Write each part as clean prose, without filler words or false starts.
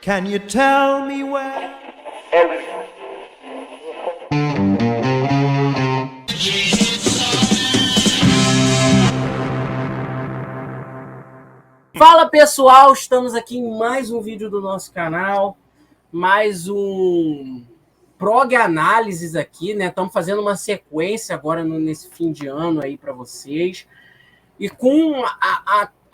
Can you tell me where? Fala pessoal, estamos aqui em mais um vídeo do nosso canal, mais um prog análises aqui, né? Estamos fazendo uma sequência agora nesse fim de ano aí para vocês, e com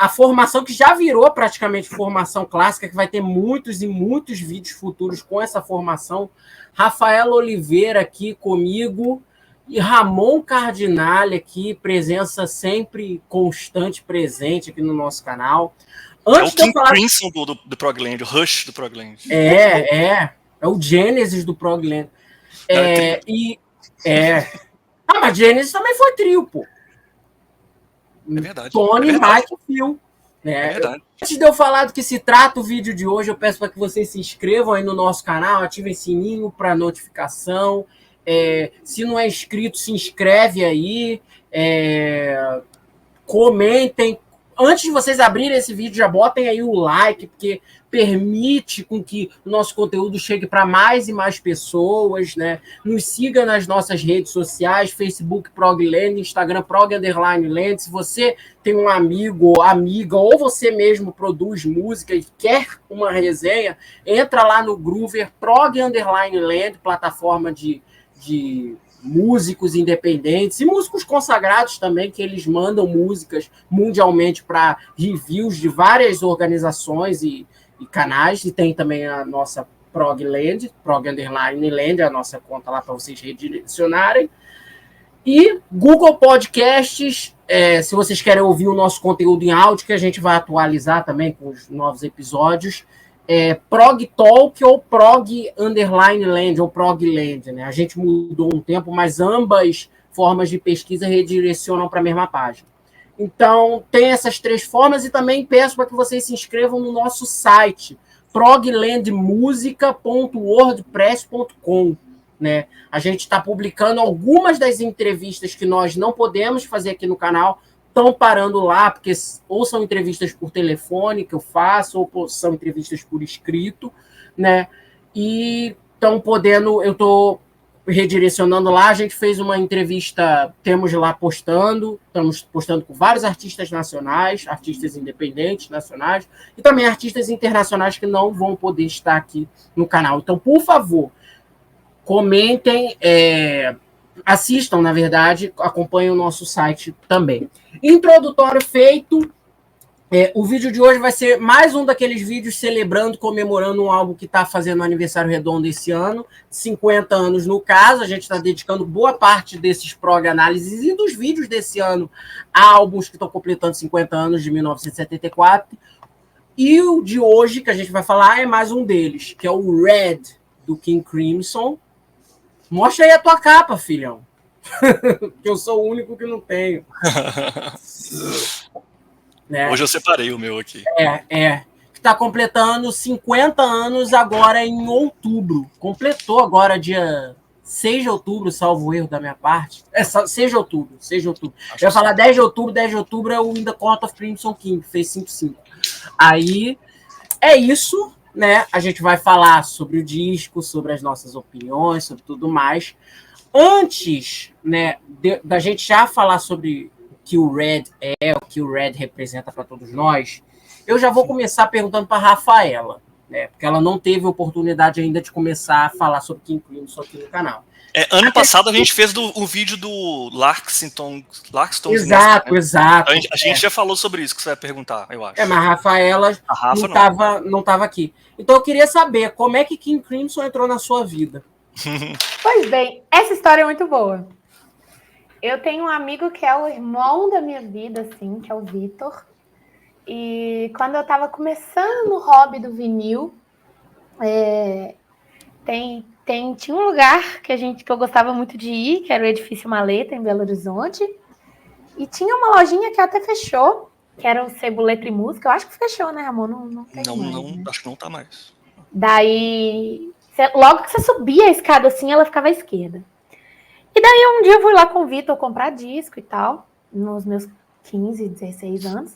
a formação que já virou praticamente formação clássica, que vai ter muitos e muitos vídeos futuros com essa formação. Rafael Oliveira aqui comigo e Ramon Cardinale aqui, presença sempre constante, presente aqui no nosso canal. Antes é o King Crimson do Progland, o Rush do Progland. É o Genesis do Progland. Mas Genesis também foi trio, pô. É verdade. Tony, Mike e Phil. É verdade. Antes de eu falar do que se trata o vídeo de hoje, eu peço para que vocês se inscrevam aí no nosso canal, ativem o sininho para notificação. Se não é inscrito, se inscreve aí. Comentem. Antes de vocês abrirem esse vídeo, já botem aí o like, porque permite com que o nosso conteúdo chegue para mais e mais pessoas, né? Nos siga nas nossas redes sociais, Facebook Progland, Instagram Prog_Land. Se você tem um amigo ou amiga, ou você mesmo produz música e quer uma resenha, entra lá no Groover Prog_Land, plataforma de músicos independentes e músicos consagrados também, que eles mandam músicas mundialmente para reviews de várias organizações e canais, e tem também a nossa Progland, Prog_Land, a nossa conta lá para vocês redirecionarem. E Google Podcasts, se vocês querem ouvir o nosso conteúdo em áudio, que a gente vai atualizar também com os novos episódios, Prog Talk ou Prog_Land ou Progland, né? A gente mudou um tempo, mas ambas formas de pesquisa redirecionam para a mesma página. Então, tem essas três formas, e também peço para que vocês se inscrevam no nosso site, proglandmusica.wordpress.com, né? A gente está publicando algumas das entrevistas que nós não podemos fazer aqui no canal, estão parando lá, porque ou são entrevistas por telefone que eu faço, ou são entrevistas por escrito, né? E estão podendo, eu estou redirecionando lá. A gente fez uma entrevista, temos lá estamos postando com vários artistas nacionais, artistas independentes nacionais, e também artistas internacionais que não vão poder estar aqui no canal. Então, por favor, comentem, assistam, na verdade, acompanhem o nosso site também. Introdutório feito. O vídeo de hoje vai ser mais um daqueles vídeos celebrando, comemorando um álbum que está fazendo aniversário redondo esse ano, 50 anos no caso. A gente está dedicando boa parte desses prog análises e dos vídeos desse ano a álbuns que estão completando 50 anos, de 1974. E o de hoje, que a gente vai falar, é mais um deles, que é o Red, do King Crimson. Mostra aí a tua capa, filhão. Que eu sou o único que não tenho. Né? Hoje eu separei o meu aqui. Que está completando 50 anos agora em outubro. Completou agora dia 6 de outubro, salvo erro da minha parte. 6 de outubro. Eu ia falar 10 de outubro é o In the Court of Crimson King, que fez 5/5. Aí, é isso, né? A gente vai falar sobre o disco, sobre as nossas opiniões, sobre tudo mais. Antes, né, da gente já falar sobre o que o Red o que o Red representa para todos nós, eu já vou começar perguntando para a Rafaela, né, porque ela não teve oportunidade ainda de começar a falar sobre King Crimson aqui no canal. Ano passado a gente fez o vídeo do Larkston. Exato. A gente já falou sobre isso que você vai perguntar, eu acho. Mas a Rafaela não estava aqui. Então eu queria saber como é que King Crimson entrou na sua vida. Pois bem, essa história é muito boa. Eu tenho um amigo que é o irmão da minha vida, assim, que é o Vitor. E quando eu estava começando o hobby do vinil, tinha um lugar que eu gostava muito de ir, que era o Edifício Maleta, em Belo Horizonte. E tinha uma lojinha que até fechou, que era o Sebo Letra e Música. Eu acho que fechou, né, Ramon? Não tem mais, né? Acho que não tá mais. Daí, logo que você subia a escada assim, ela ficava à esquerda. E daí um dia eu fui lá com o Vitor comprar disco e tal, nos meus 15, 16 anos.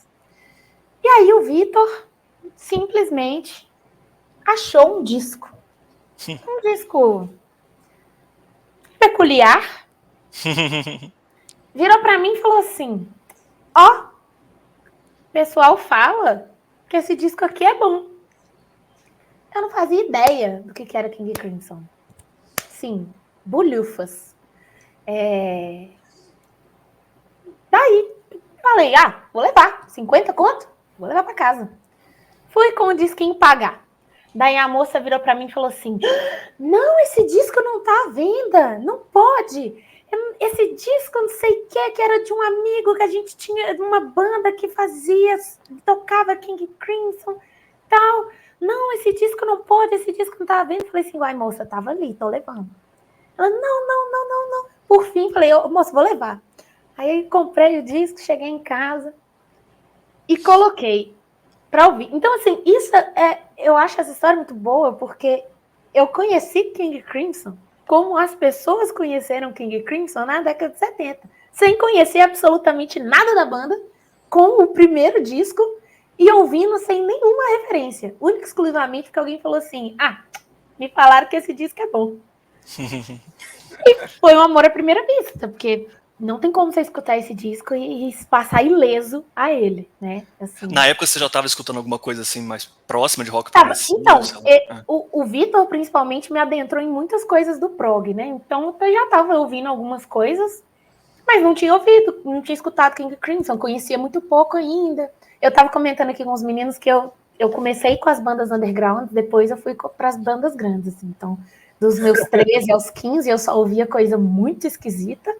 E aí o Vitor simplesmente achou um disco. Um disco peculiar. Virou para mim e falou assim: ó, o pessoal fala que esse disco aqui é bom. Eu não fazia ideia do que era King Crimson. Sim, bulhufas. Daí, falei, vou levar. 50 conto? Vou levar para casa. Fui com o disquinho pagar. Daí a moça virou para mim e falou assim: não, esse disco não tá à venda. Não pode. Esse disco, não sei o que era de um amigo que a gente tinha, de uma banda que tocava King Crimson e tal. Não, esse disco não pode, esse disco não tá à venda. Falei assim, uai, moça, tava ali, tô levando. Ela, não. Por fim, falei, moça, vou levar. Aí comprei o disco, cheguei em casa e coloquei para ouvir. Então, assim, eu acho essa história muito boa, porque eu conheci King Crimson como as pessoas conheceram King Crimson na década de 70, sem conhecer absolutamente nada da banda, com o primeiro disco e ouvindo sem nenhuma referência, única e exclusivamente porque alguém falou assim, me falaram que esse disco é bom. E foi um amor à primeira vista, porque não tem como você escutar esse disco e passar ileso a ele, né? Assim. Na época você já estava escutando alguma coisa assim mais próxima de rock progressivo? Então, o Vitor principalmente me adentrou em muitas coisas do prog, né? Então eu já estava ouvindo algumas coisas, mas não tinha ouvido, não tinha escutado King Crimson, conhecia muito pouco ainda. Eu estava comentando aqui com os meninos que eu comecei com as bandas underground, depois eu fui para as bandas grandes, assim. Então, dos meus 13 aos 15 eu só ouvia coisa muito esquisita.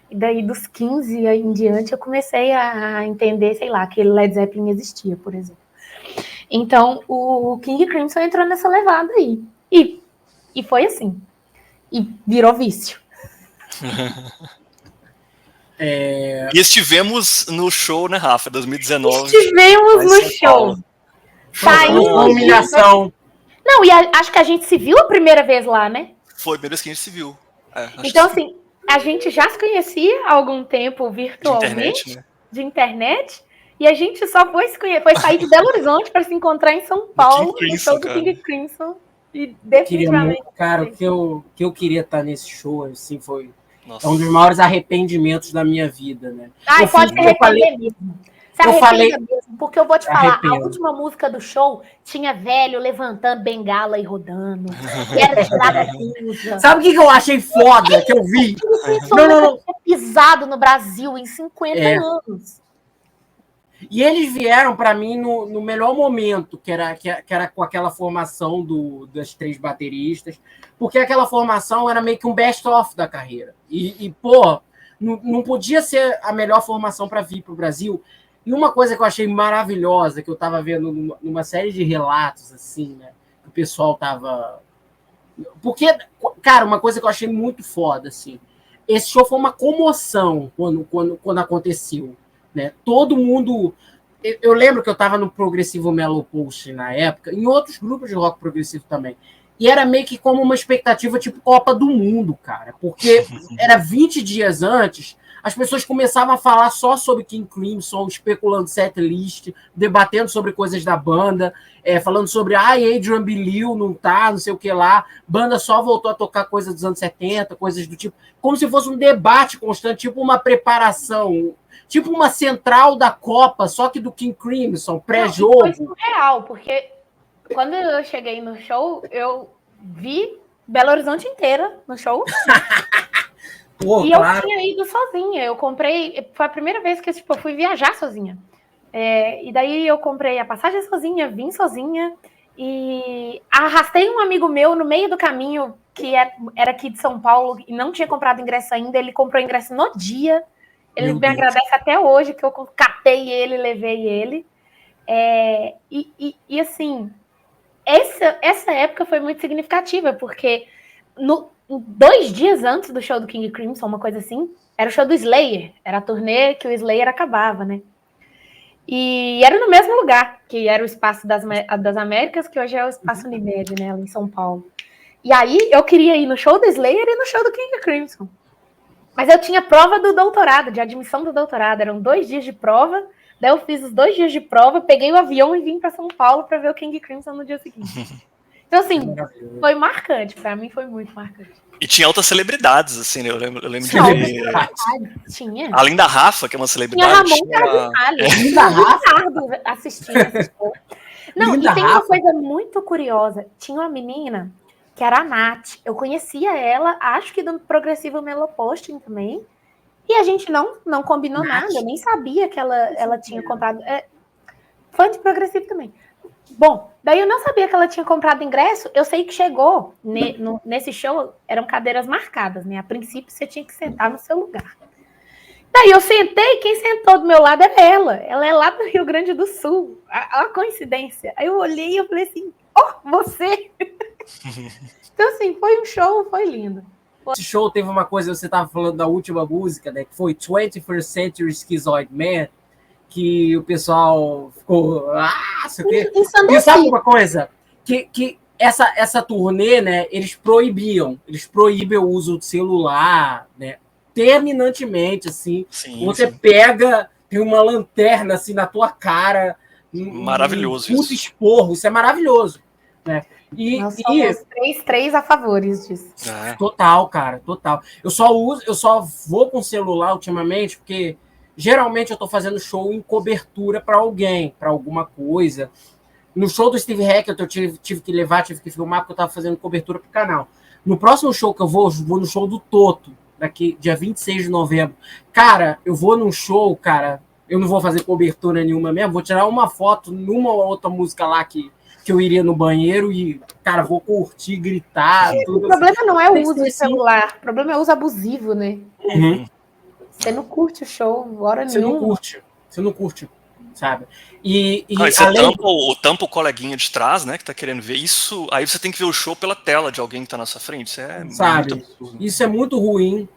E daí, dos 15 em diante, eu comecei a entender, sei lá, que Led Zeppelin existia, por exemplo. Então, o King Crimson entrou nessa levada aí. E foi assim. E virou vício. E estivemos no show, né, Rafa? 2019. Estivemos no show. Saindo uma humilhação. Não, e acho que a gente se viu a primeira vez lá, né? Foi a primeira vez que a gente se viu. Então, assim, a gente já se conhecia há algum tempo virtualmente, de internet, e a gente só foi sair de Belo Horizonte para se encontrar em São Paulo, no show do King Crimson. E definitivamente. Cara, que eu queria estar nesse show, assim, foi um dos maiores arrependimentos da minha vida, né? Pode se arrepender mesmo. Se arrependa mesmo, porque eu vou te falar, a última música do show tinha velho levantando bengala e rodando. E era tirada cinza. Sabe o que eu achei foda que eu vi? Não. Pisado no Brasil em 50 anos. E eles vieram para mim no melhor momento, que era com aquela formação das 3 bateristas, porque aquela formação era meio que um best-of da carreira. Pô, não podia ser a melhor formação para vir para o Brasil. E uma coisa que eu achei maravilhosa, que eu estava vendo numa série de relatos, assim, né? Que o pessoal tava... Porque, cara, uma coisa que eu achei muito foda, assim, esse show foi uma comoção quando aconteceu, né? Todo mundo... Eu lembro que eu estava no Progressivo Mellow Post na época, em outros grupos de rock progressivo também. E era meio que como uma expectativa tipo Copa do Mundo, cara. Porque era 20 dias antes... As pessoas começavam a falar só sobre King Crimson, especulando setlist, debatendo sobre coisas da banda, falando sobre Adrian Belew não sei o que lá, banda só voltou a tocar coisas dos anos 70, coisas do tipo, como se fosse um debate constante, tipo uma preparação, tipo uma central da Copa, só que do King Crimson, pré-jogo. Foi surreal, porque quando eu cheguei no show, eu vi Belo Horizonte inteira no show. Pô, e claro. Eu tinha ido sozinha, eu comprei, foi a primeira vez que eu fui viajar sozinha. E daí eu comprei a passagem sozinha, vim sozinha e arrastei um amigo meu no meio do caminho, que era aqui de São Paulo e não tinha comprado ingresso ainda, ele comprou ingresso no dia, ele me agradece até hoje que eu catei ele, levei ele. E assim, essa época foi muito significativa, porque 2 dias antes do show do King Crimson, uma coisa assim, era o show do Slayer, era a turnê que o Slayer acabava, né? E era no mesmo lugar, que era o Espaço das Américas, que hoje é o Espaço Unimed, né, em São Paulo. E aí eu queria ir no show do Slayer e no show do King Crimson. Mas eu tinha prova do doutorado, de admissão do doutorado, eram 2 dias de prova, daí eu fiz os 2 dias de prova, peguei o avião e vim para São Paulo para ver o King Crimson no dia seguinte. Então, assim, foi marcante. Pra mim, foi muito marcante. E tinha outras celebridades, assim, né? Eu lembro de Não, ver. tinha. Além da Rafa, que é uma Tinha celebridade. Ramon Carvalho. Linda Rafa. Ricardo assistindo esse show. Não, Linda e tem Rafa. uma coisa muito curiosa. Tinha uma menina que era a Nath. Eu conhecia ela, acho que do Progressivo Meloposting também. E a gente não combinou Nath. nada. Eu nem sabia que ela tinha comprado. Fã de Progressivo também. Bom, daí eu não sabia que ela tinha comprado ingresso. Eu sei que chegou nesse show, eram cadeiras marcadas, né? A princípio você tinha que sentar no seu lugar. Daí eu sentei, quem sentou do meu lado era ela. Ela é lá do Rio Grande do Sul. A coincidência. Aí eu olhei e eu falei assim, você! Então, assim, foi um show, foi lindo. Esse show teve uma coisa, você estava falando da última música, né? Que foi 21st Century Schizoid Man, que o pessoal ficou, sei o quê. E sabe uma coisa? Que essa turnê, né? Eles proíbem o uso do celular, né? Terminantemente, assim. Sim, você sim. pega, tem uma lanterna, assim, na tua cara. Maravilhoso puto esporro, isso é maravilhoso, né? Nós somos 3 a favores disso. Total, cara, total. Eu só vou com celular ultimamente, porque geralmente eu tô fazendo show em cobertura para alguém, para alguma coisa. No show do Steve Hackett eu tive que filmar, porque eu tava fazendo cobertura pro canal. No próximo show que eu vou no show do Toto, daqui, dia 26 de novembro. Cara, eu vou num show, cara, eu não vou fazer cobertura nenhuma mesmo, vou tirar uma foto numa outra música lá que eu iria no banheiro e, cara, vou curtir, gritar. O problema não é o uso do celular, o problema é o uso abusivo, né? Uhum. Você não curte o show, hora nenhuma. Você não curte, sabe? E você tampa o coleguinha de trás, né, que tá querendo ver isso, aí você tem que ver o show pela tela de alguém que tá na sua frente. Isso é sabe? Muito absurdo. Isso é muito ruim.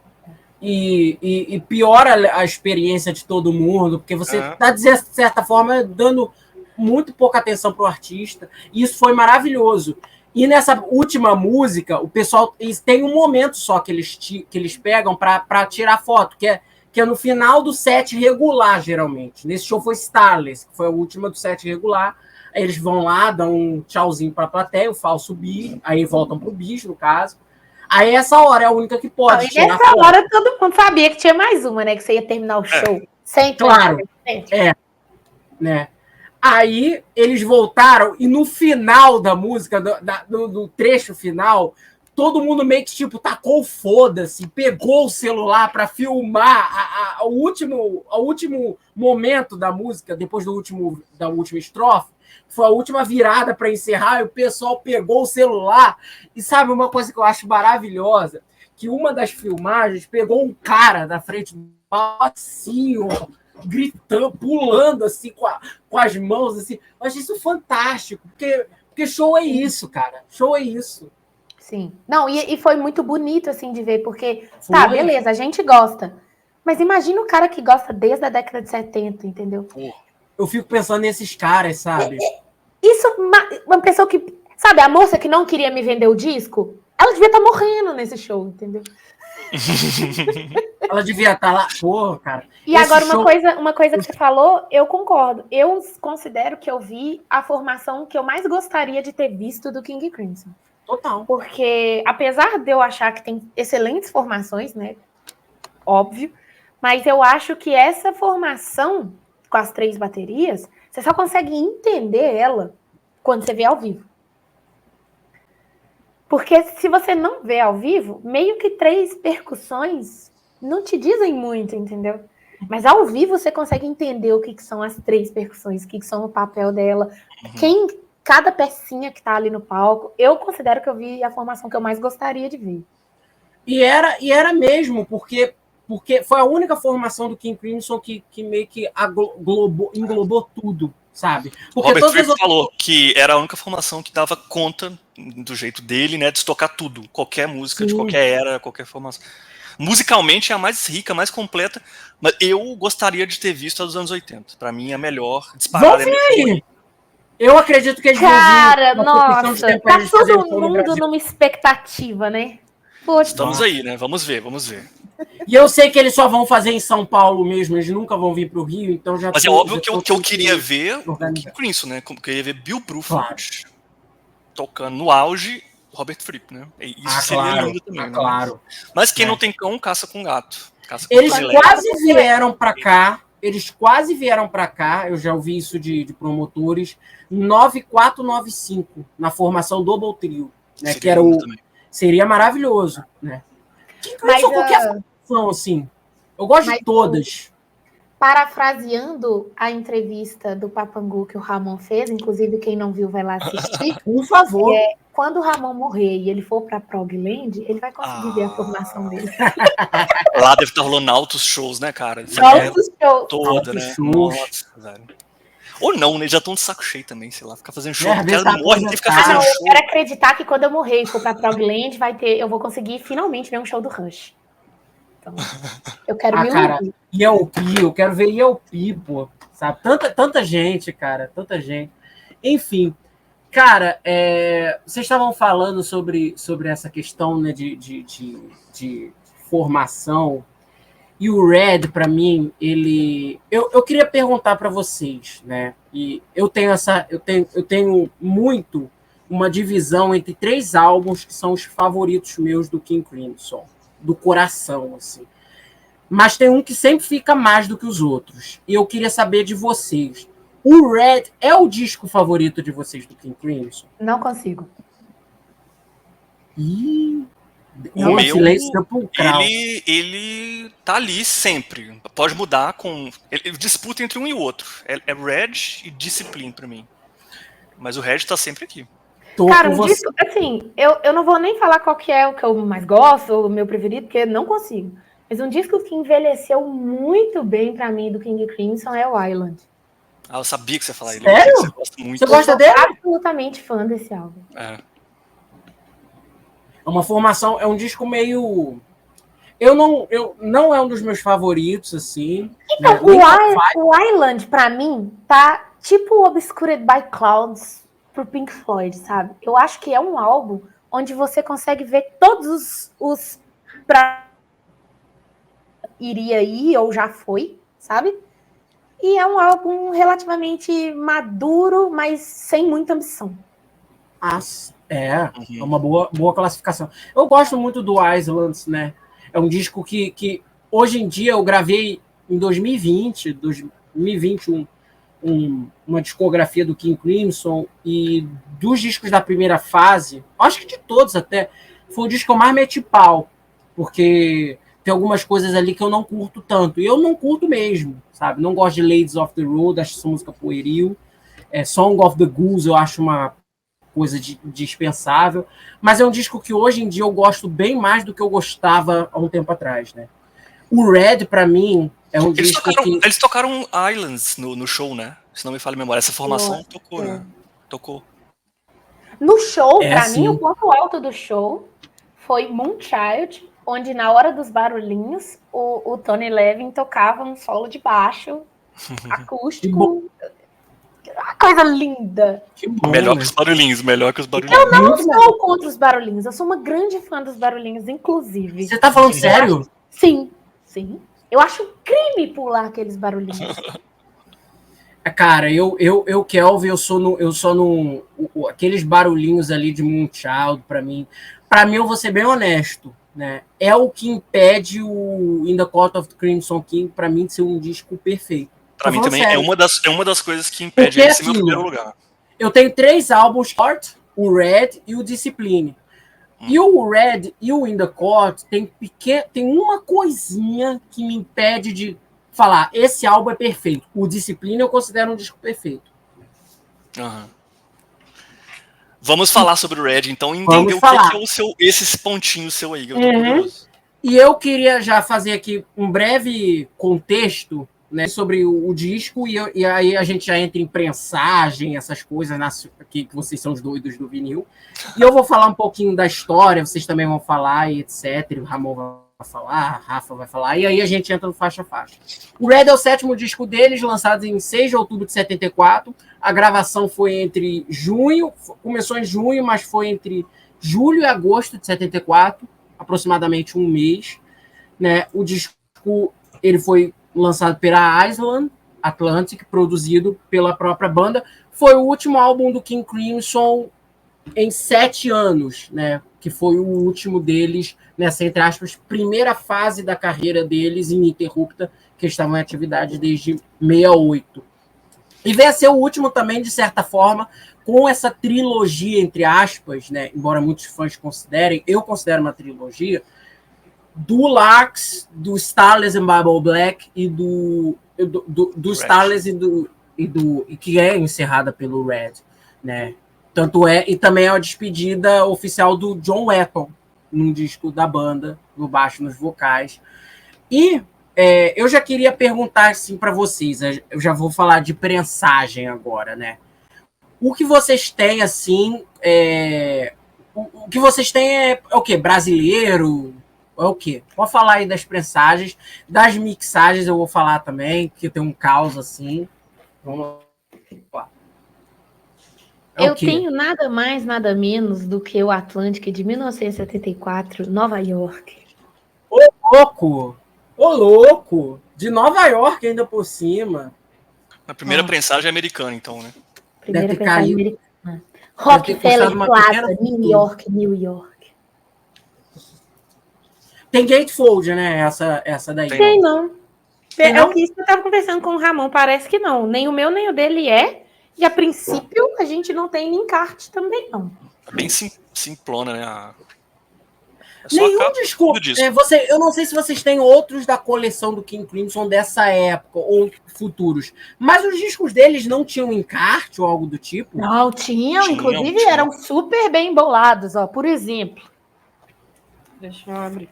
E piora a experiência de todo mundo, porque você tá, de certa forma, dando muito pouca atenção pro artista. E isso foi maravilhoso. E nessa última música, o pessoal tem um momento só que eles pegam para tirar foto, que é no final do set regular, geralmente. Nesse show foi Starless, que foi a última do set regular. Aí eles vão lá, dão um tchauzinho para a plateia, o falso bi, aí voltam pro bis, no caso. Aí essa hora é a única que pode tirar nessa foto. Hora todo mundo sabia que tinha mais uma, né? Que você ia terminar o show. Sempre. Claro. Né? Aí eles voltaram e no final da música, no trecho final, todo mundo meio que tipo tacou foda-se, pegou o celular para filmar o último momento da música, depois da última estrofe, foi a última virada para encerrar, e o pessoal pegou o celular. E sabe uma coisa que eu acho maravilhosa? Que uma das filmagens pegou um cara da frente do palco assim, ó, gritando, pulando assim com as mãos assim. Eu achei isso fantástico, porque show é isso, cara. Show é isso. Sim. Não, e foi muito bonito assim de ver, porque tá, beleza, a gente gosta. Mas imagina o cara que gosta desde a década de 70, entendeu? Eu fico pensando nesses caras, sabe? Isso, uma pessoa que, sabe, a moça que não queria me vender o disco, ela devia estar morrendo nesse show, entendeu? Ela devia estar lá, pô, cara. E agora uma coisa que você falou, eu concordo. Eu considero que eu vi a formação que eu mais gostaria de ter visto do King Crimson. Total. Porque apesar de eu achar que tem excelentes formações, né? Óbvio, mas eu acho que essa formação com as 3 baterias, você só consegue entender ela quando você vê ao vivo. Porque se você não vê ao vivo, meio que 3 percussões não te dizem muito, entendeu? Mas ao vivo você consegue entender o que são as 3 percussões, o que são o papel dela, cada pecinha que tá ali no palco. Eu considero que eu vi a formação que eu mais gostaria de ver. E era mesmo, porque foi a única formação do King Crimson que meio que englobou tudo, sabe? Porque Robert Fripp falou que era a única formação que dava conta, do jeito dele, né, de tocar tudo, qualquer música, de qualquer era, qualquer formação. Musicalmente é a mais rica, a mais completa, mas eu gostaria de ter visto a dos anos 80. Pra mim, a melhor, disparada. Vamos aí! Eu acredito que eles Cara, nossa, tá todo mundo numa expectativa, né? Poxa. Estamos aí, né? Vamos ver. E eu sei que eles só vão fazer em São Paulo mesmo, eles nunca vão vir pro Rio, então já... Mas é óbvio que eu queria ver o King Crimson, né? Eu queria ver Bill Bruford. tocando no auge, Robert Fripp, né? E isso seria lindo também, né? Claro. Mas quem não tem cão, caça com gato. Caça com Eles predileto. quase vieram para cá, eu já ouvi isso de promotores, 9495, na formação Double Trio, né? Seria Que era lindo também. seria maravilhoso, né? Mas, Qualquer formação, assim. Eu gosto de todas. Parafraseando a entrevista do Papangu que o Ramon fez, inclusive quem não viu vai lá assistir. Por favor. Quando o Ramon morrer e ele for para Progland, ele vai conseguir ver a formação dele. Lá deve estar rolando altos shows, né, cara? Altos shows. Toda, Altos né? shows. Nossa, velho. Ou não, né? Já estão de saco cheio também, sei lá. Ficar fazendo show. É, O cara tá não morre, tem que ficar Não, fazendo eu show. quero acreditar que quando eu morrer e for para Progland, eu vou conseguir finalmente ver um show do Rush. Então, eu quero me cara, iludir. ELP, eu quero ver ELP, pô. Sabe? Tanta gente, cara. Tanta gente. Enfim. Cara, vocês estavam falando sobre essa questão, né, de formação, e o Red, para mim, eu queria perguntar para vocês, né? E eu tenho muito uma divisão entre 3 álbuns que são os favoritos meus do King Crimson, do coração, assim. Mas tem um que sempre fica mais do que os outros. E eu queria saber de vocês. O Red é o disco favorito de vocês do King Crimson? Não consigo. Ih, O meu, silêncio sepulcral. ele tá ali sempre. Pode mudar com... Ele disputa entre um e o outro. É Red e Discipline pra mim. Mas o Red tá sempre aqui. Cara, um disco, assim, eu não vou nem falar qual que é o que eu mais gosto, o meu preferido, porque não consigo. Mas um disco que envelheceu muito bem pra mim do King Crimson é o Island. Ah, eu sabia que você ia falar ele. Sério? Você gosta muito. Você gosta dele? Eu sou absolutamente fã desse álbum. É. É uma formação, é um disco meio... não é um dos meus favoritos, assim. Então, né? o Island, pra mim, tá tipo Obscured by Clouds pro Pink Floyd, sabe? Eu acho que é um álbum onde você consegue ver todos os iria ir ou já foi, sabe? E é um álbum relativamente maduro, mas sem muita ambição. É uma boa classificação. Eu gosto muito do Islands, né? É um disco que hoje em dia eu gravei em 2020, 2021, uma discografia do King Crimson, e dos discos da primeira fase, acho que de todos até, foi o disco que eu mais meti pau, porque tem algumas coisas ali que eu não curto tanto, e eu não curto mesmo, sabe? Não gosto de Ladies of the Road, acho essa música pueril, Song of the Goose eu acho uma coisa dispensável, mas é um disco que hoje em dia eu gosto bem mais do que eu gostava há um tempo atrás, né? O Red, pra mim, é um disco que... Eles tocaram Islands no show, né? Se não me falha a memória. Essa formação tocou, né? Tocou. No show, pra sim. mim, o ponto alto do show foi Moonchild, onde na hora dos barulhinhos, o Tony Levin tocava um solo de baixo, acústico. Uma coisa linda. Que bom, melhor né? que os barulhinhos, melhor que os barulhinhos. Eu não sou contra os barulhinhos, eu sou uma grande fã dos barulhinhos, inclusive. Você tá falando sério? Sim. Eu acho crime pular aqueles barulhinhos. Cara, Kelvin, eu sou no aqueles barulhinhos ali de Moonchild, pra mim eu vou ser bem honesto, né? É o que impede o In the Court of the Crimson King, pra mim, de ser um disco perfeito. Pra mim também sério. é uma das coisas que impede Porque ele de ser meu aquilo, primeiro lugar. Eu tenho 3 álbuns, short, o Red e o Discipline. E o Red e o In the Court tem uma coisinha que me impede de falar, esse álbum é perfeito. O Discipline eu considero um disco perfeito. Uhum. Vamos falar sobre o Red, então, entender Vamos o que falar. é esses pontinhos seu aí, que eu tô curioso. E eu queria já fazer aqui um breve contexto, né, sobre o disco, e aí a gente já entra em prensagem, essas coisas, que vocês são os doidos do vinil. E eu vou falar um pouquinho da história, vocês também vão falar, e etc. O Ramon vai falar, a Rafa vai falar, e aí a gente entra no faixa a faixa. O Red é o 7º disco deles, lançado em 6 de outubro de 74. A gravação foi entre começou em junho, mas foi entre julho e agosto de 74, aproximadamente um mês, né? O disco ele foi lançado pela Island Atlantic, produzido pela própria banda. Foi o último álbum do King Crimson em 7 anos, né? Que foi o último deles nessa, entre aspas, primeira fase da carreira deles ininterrupta, que estavam em atividade desde 68. E veio a ser o último também, de certa forma, com essa trilogia, entre aspas, né? Embora muitos fãs considerem, eu considero uma trilogia, do Larks, do Starless and Bible Black e do Starless e que é encerrada pelo Red, né? Tanto é, e também é a despedida oficial do John Wetton, num disco da banda, no baixo, nos vocais. E eu já queria perguntar assim para vocês, eu já vou falar de prensagem agora, né? O que vocês têm, assim, o que vocês têm é o quê? Brasileiro? É o quê? Pode falar aí das prensagens, das mixagens eu vou falar também, que tem um caos assim. Vamos lá. Eu tenho nada mais, nada menos do que o Atlantic de 1974, Nova York. Ô, louco! Ô, louco! De Nova York ainda por cima. A primeira prensagem é americana, então, né? Primeira prensagem americana. Rockefeller Plaza, New York, New York. Tem gatefold, né? Essa daí. Tem não. É o que eu estava conversando com o Ramon, parece que não. Nem o meu, nem o dele é. E a princípio, a gente não tem encarte também, não. É bem simplona, né? Nenhum disco. Eu não sei se vocês têm outros da coleção do King Crimson dessa época, ou futuros. Mas os discos deles não tinham encarte ou algo do tipo? Não, tinham. Inclusive, eram super bem bolados. Ó. Por exemplo. Deixa eu abrir.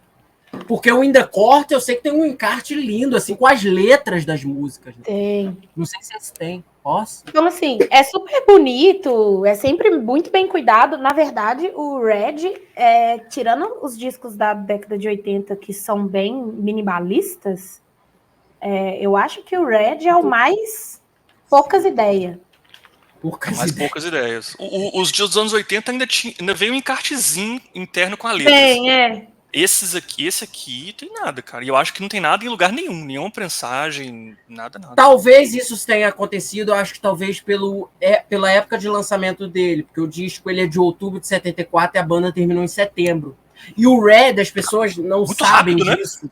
Porque o In The Court, eu sei que tem um encarte lindo, assim, com as letras das músicas. Tem. Não sei se esse tem. Nossa. Então, assim, é super bonito, é sempre muito bem cuidado. Na verdade, o Red, tirando os discos da década de 80, que são bem minimalistas, eu acho que o Red é o mais poucas ideias. Poucas ideias. Os dias dos anos 80 ainda veio um encartezinho interno com a letra. Tem, Esse aqui tem nada, cara. E eu acho que não tem nada em lugar nenhum. Nenhuma prensagem, nada. Talvez isso tenha acontecido, eu acho que talvez pela época de lançamento dele, porque o disco ele é de outubro de 74 e a banda terminou em setembro. E o Red, as pessoas não sabem rápido, disso. Né?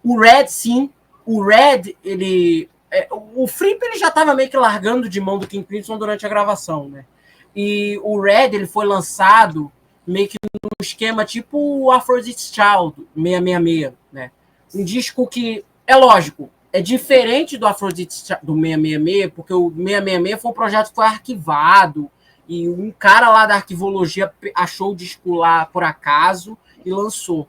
O Red, sim. O Red, ele... o Fripp ele já estava meio que largando de mão do King Crimson durante a gravação, né? E o Red, ele foi lançado meio que no esquema tipo o Aphrodite's Child 666, né? Um disco que, é lógico, é diferente do Aphrodite's Child, do 666, porque o 666 foi um projeto que foi arquivado e um cara lá da arquivologia achou o disco lá por acaso e lançou.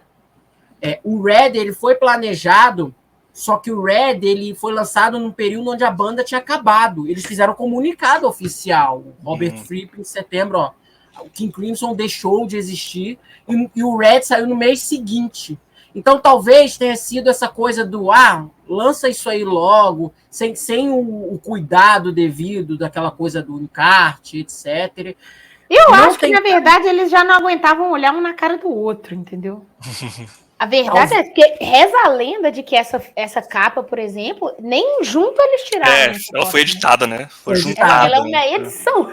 O Red, ele foi planejado, só que o Red, ele foi lançado num período onde a banda tinha acabado. Eles fizeram um comunicado oficial. Robert Fripp, em setembro, ó, o King Crimson deixou de existir e o Red saiu no mês seguinte. Então, talvez tenha sido essa coisa do lança isso aí logo, sem o cuidado devido daquela coisa do encarte, etc. Eu acho que, na verdade, eles já não aguentavam olhar um na cara do outro, entendeu? A verdade é que reza a lenda de que essa capa, por exemplo, nem junto eles tiraram. Ela foi editada, né? Foi juntada. Ela é uma edição.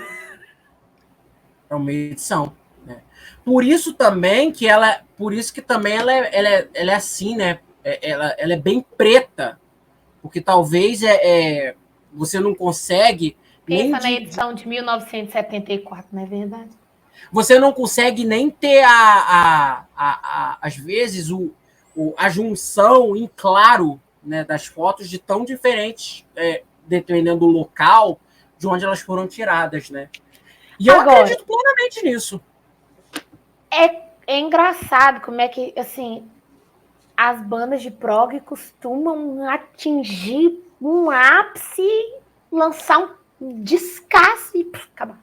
É uma edição, né? Por isso também que ela é assim, né? Ela é bem preta, porque talvez você não consegue. Pensa na edição de 1974, não é verdade? Você não consegue nem ter às vezes a junção em claro, né, das fotos de tão diferentes, dependendo do local de onde elas foram tiradas, né? E eu acredito plenamente nisso. É engraçado como é que, assim, as bandas de prog costumam atingir um ápice, lançar um descasse e acabar.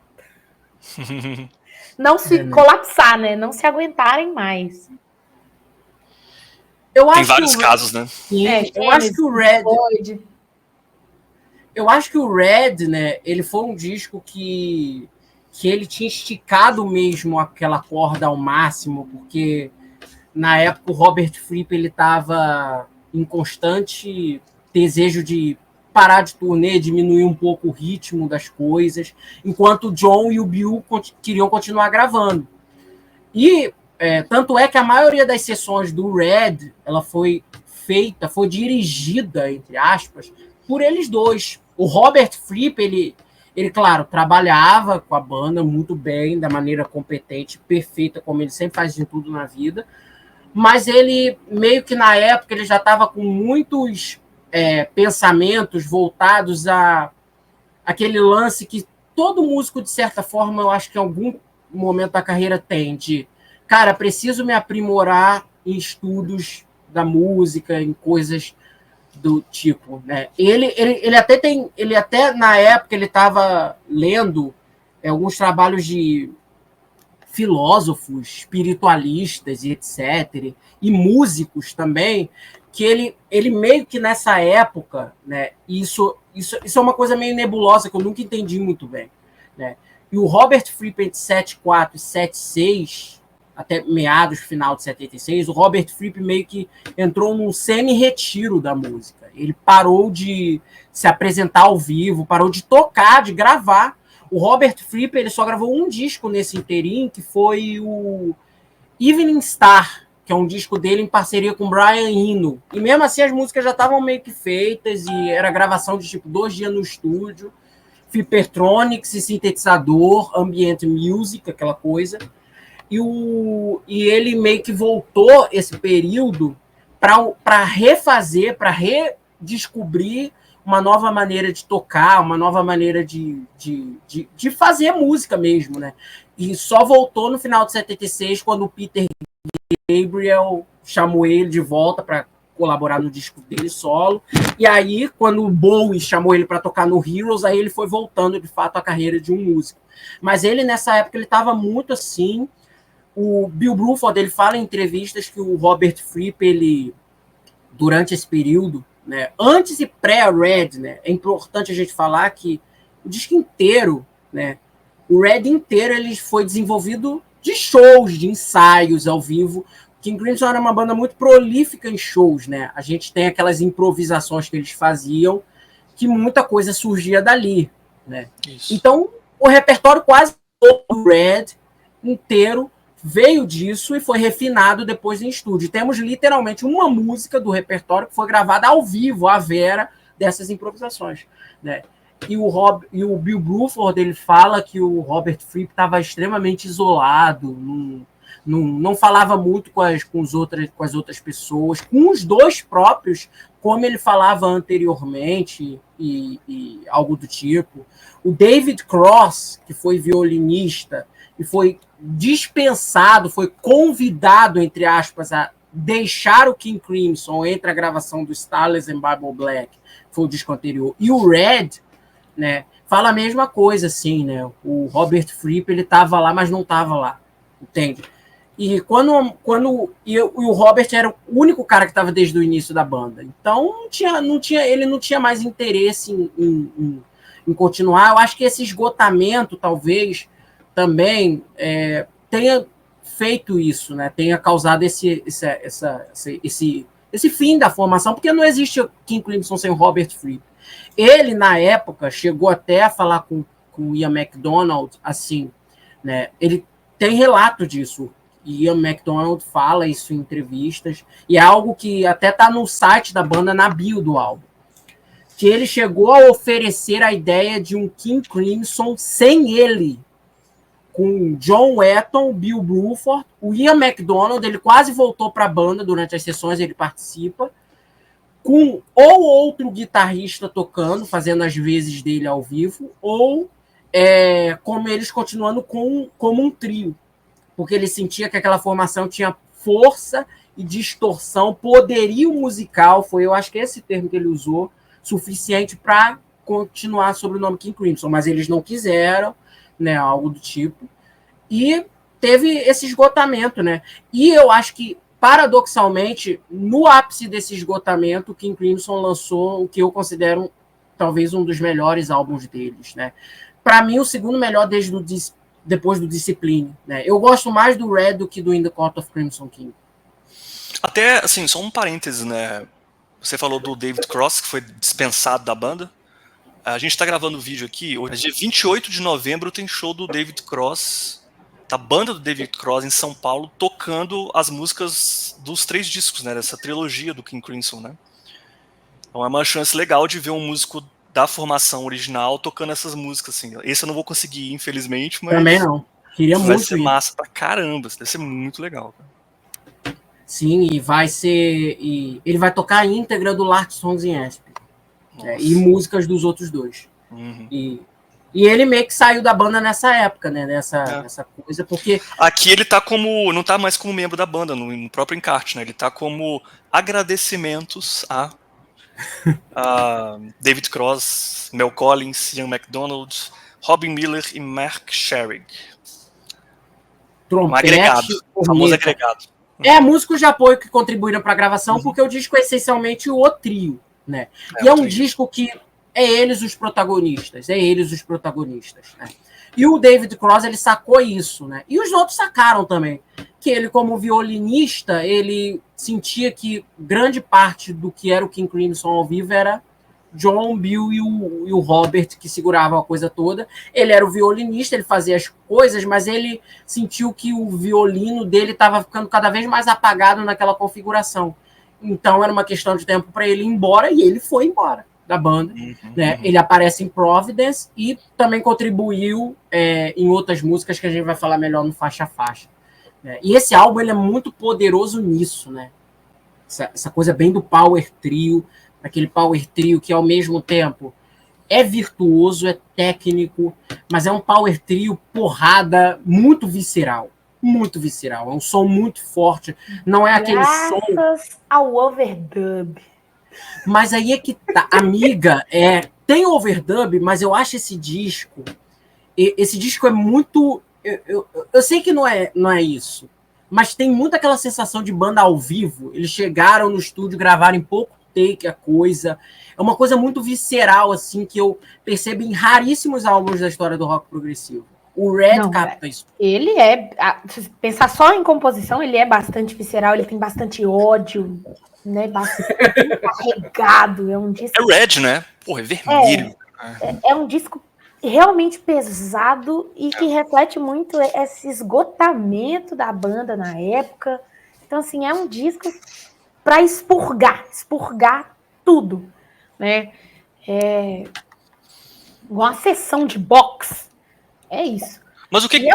Não se colapsar, né? Não se aguentarem mais. Tem vários casos, né? Sim, eu acho que o Red... Eu acho que o Red, né, ele foi um disco que ele tinha esticado mesmo aquela corda ao máximo, porque na época o Robert Fripp ele estava em constante desejo de parar de turnê, diminuir um pouco o ritmo das coisas, enquanto o John e o Bill queriam continuar gravando. E tanto é que a maioria das sessões do Red, ela foi dirigida, entre aspas, por eles dois. O Robert Fripp, ele, claro, trabalhava com a banda muito bem, da maneira competente, perfeita, como ele sempre faz em tudo na vida, mas ele, meio que na época, ele já estava com muitos pensamentos voltados a aquele lance que todo músico, de certa forma, eu acho que em algum momento da carreira tem, de, cara, preciso me aprimorar em estudos da música, em coisas do tipo, né? Ele até na época ele estava lendo alguns trabalhos de filósofos, espiritualistas e etc, e músicos também, que ele meio que nessa época, né? Isso é uma coisa meio nebulosa que eu nunca entendi muito bem, né? E o Robert Fripp entre 74 e 76, até meados final de 76, o Robert Fripp meio que entrou num semi-retiro da música. Ele parou de se apresentar ao vivo, parou de tocar, de gravar. O Robert Fripp, ele só gravou um disco nesse inteirinho, que foi o Evening Star, que é um disco dele em parceria com Brian Eno. E mesmo assim as músicas já estavam meio que feitas, e era gravação de tipo 2 dias no estúdio, Flippertronics e sintetizador, ambient music, aquela coisa. E ele meio que voltou esse período para refazer, para redescobrir uma nova maneira de tocar, uma nova maneira de fazer música mesmo, né? E só voltou no final de 76, quando o Peter Gabriel chamou ele de volta para colaborar no disco dele solo. E aí, quando o Bowie chamou ele para tocar no Heroes, aí ele foi voltando, de fato, à carreira de um músico. Mas ele, nessa época, ele estava muito assim. O Bill Bruford, ele fala em entrevistas que o Robert Fripp, ele, durante esse período, né, antes e pré-Red, né, é importante a gente falar que o disco inteiro, né, o Red inteiro, ele foi desenvolvido de shows, de ensaios ao vivo. King Crimson era uma banda muito prolífica em shows, né? A gente tem aquelas improvisações que eles faziam, que muita coisa surgia dali, né? Isso. Então, o repertório quase todo do Red inteiro veio disso e foi refinado depois em estúdio. Temos literalmente uma música do repertório que foi gravada ao vivo, à vera, dessas improvisações, né? E o Bill Bruford, ele fala que o Robert Fripp estava extremamente isolado, não falava muito com as outras pessoas, com os dois próprios, como ele falava anteriormente, e algo do tipo. O David Cross, que foi violinista e foi dispensado, foi convidado, entre aspas, a deixar o King Crimson entre a gravação do Starless and Bible Black, que foi o disco anterior, e o Red, né, fala a mesma coisa, assim, né? O Robert Fripp, ele estava lá, mas não estava lá, entende? E o Robert era o único cara que estava desde o início da banda, então ele não tinha mais interesse em continuar. Eu acho que esse esgotamento, talvez, também tenha feito isso, né? Tenha causado esse fim da formação, porque não existe King Crimson sem o Robert Fripp. Ele, na época, chegou até a falar com o Ian MacDonald, assim, né? Ele tem relato disso. Ian MacDonald fala isso em entrevistas, e é algo que até está no site da banda, na bio do álbum, que ele chegou a oferecer a ideia de um King Crimson sem ele, com John Wetton, Bill Bruford, o Ian MacDonald, ele quase voltou para a banda durante as sessões, ele participa, com ou outro guitarrista tocando, fazendo as vezes dele ao vivo, ou como eles continuando como um trio, porque ele sentia que aquela formação tinha força e distorção, poderio musical, eu acho que esse termo que ele usou, suficiente para continuar sob o nome King Crimson, mas eles não quiseram, né, algo do tipo, e teve esse esgotamento, né? E eu acho que, paradoxalmente, no ápice desse esgotamento, King Crimson lançou o que eu considero talvez um dos melhores álbuns deles, né? Para mim, o segundo melhor depois do Discipline, né? Eu gosto mais do Red do que do In the Court of Crimson King. Até, assim, só um parênteses, né? Você falou do David Cross, que foi dispensado da banda. A gente tá gravando o vídeo aqui. Hoje, dia 28 de novembro, tem show do David Cross, da banda do David Cross em São Paulo, tocando as músicas dos 3 discos, né? Dessa trilogia do King Crimson, né? Então é uma chance legal de ver um músico da formação original tocando essas músicas, assim. Esse eu não vou conseguir, infelizmente, mas Também não. Queria vai muito ser ir. massa pra caramba. Deve ser muito legal, cara. Sim, e vai ser. E ele vai tocar a íntegra do Last Songs in Aspen. Nossa. E músicas dos outros 2. Uhum. E ele meio que saiu da banda nessa época, né? Nessa coisa, porque. Aqui ele tá como. Não tá mais como membro da banda, no próprio encarte, né? Ele tá como agradecimentos a David Cross, Mel Collins, Ian MacDonald, Robin Miller e Mark Sherrick. Um agregado, famoso agregado. Músicos de apoio que contribuíram para a gravação, porque o disco é essencialmente o trio, né? E é um disco que é eles os protagonistas, né? E o David Cross, ele sacou isso, né? E os outros sacaram também, que ele, como violinista, ele sentia que grande parte do que era o King Crimson ao vivo era John, Bill e o Robert, que seguravam a coisa toda. Ele era o violinista, ele fazia as coisas, mas ele sentiu que o violino dele estava ficando cada vez mais apagado naquela configuração. Então era uma questão de tempo para ele ir embora, e ele foi embora da banda. Né? Ele aparece em Providence e também contribuiu em outras músicas que a gente vai falar melhor no Faixa a Faixa. Né? E esse álbum ele é muito poderoso nisso, né? Essa coisa bem do power trio, aquele power trio que ao mesmo tempo é virtuoso, é técnico, mas é um power trio porrada muito visceral. Muito visceral. É um som muito forte. Não é aquele som... Graças ao overdub. Mas aí é que tá. Amiga, tem overdub, mas eu acho esse disco... Esse disco é muito... Eu sei que não é isso, mas tem muito aquela sensação de banda ao vivo. Eles chegaram no estúdio, gravaram em pouco take a coisa. É uma coisa muito visceral, assim, que eu percebo em raríssimos álbuns da história do rock progressivo. O Red capta isso. Ele se pensar só em composição, ele é bastante visceral, ele tem bastante ódio, né? Bastante carregado. É um disco. É Red, né? Porra, é vermelho. É um disco realmente pesado e que reflete muito esse esgotamento da banda na época. Então, assim, é um disco para expurgar tudo, né? Igual uma sessão de boxe. É isso. Mas o que você...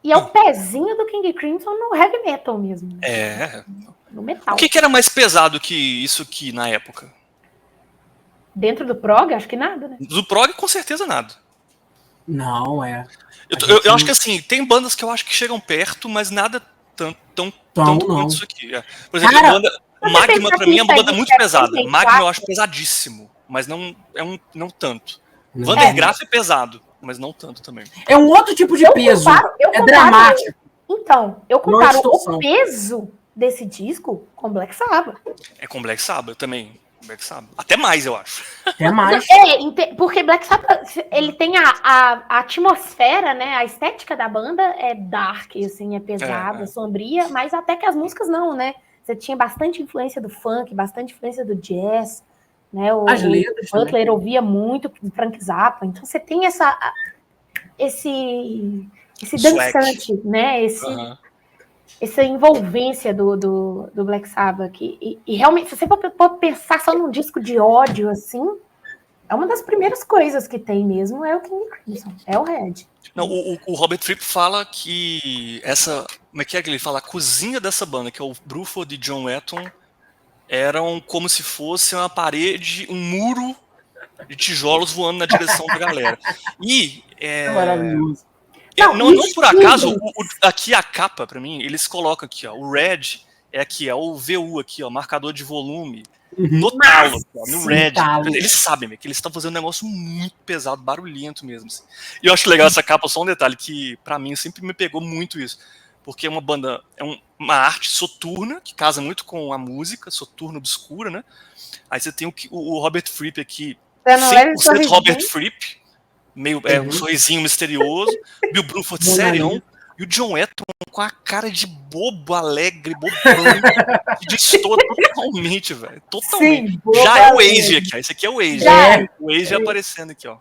E é o pezinho do King Crimson no heavy metal mesmo. Né? No metal. O que era mais pesado que isso aqui na época? Dentro do prog, acho que nada, né? Do prog, com certeza nada. Não, Eu acho que assim, tem bandas que eu acho que chegam perto, mas nada tanto quanto isso aqui. Por exemplo, Cara, o Magma, pra mim, é uma banda muito pesada. Magma eu acho pesadíssimo, mas não tanto. Vandergraaf é pesado, mas não tanto também. É um outro tipo de peso. É dramático. Então, eu comparo o peso desse disco com Black Sabbath. É com Black Sabbath também. Black Sabbath. Até mais, eu acho. Até mais. Porque Black Sabbath, ele tem a atmosfera, né? A estética da banda é dark, assim, é pesada, sombria, mas até que as músicas não, né? Você tinha bastante influência do funk, bastante influência do jazz, né? As letras, o Butler ouvia muito Frank Zappa, então você tem esse dançante, né? Essa envolvência do Black Sabbath. E realmente, se você for pensar só num disco de ódio, assim, é uma das primeiras coisas que tem mesmo, é o King Crimson, é o Red. Não, o Robert Fripp fala que como é que ele fala? A cozinha dessa banda, que é o Bruford e John Wetton, eram como se fosse uma parede, um muro de tijolos voando na direção da galera. E maravilhoso. Não por acaso, aqui a capa, pra mim, eles colocam aqui, ó, o Red é aqui, é o VU aqui, ó, marcador de volume, no talo, no Red. Eles sabem que eles estão fazendo um negócio muito pesado, barulhento mesmo. Assim. E eu acho legal essa capa, só um detalhe, que pra mim sempre me pegou muito isso. Porque é uma banda, uma arte soturna, que casa muito com a música, soturna, obscura, né? Aí você tem o Robert Fripp aqui, 100% Robert Fripp, meio um sorrisinho misterioso, Bill Bruford serião, E o John Etton com a cara de bobo, alegre, bobão, que destoa totalmente, velho. Totalmente. Sim, bobo, já é o alegre. Age aqui, ó. Esse aqui é o Age. Já né? O Age aparecendo aqui, ó.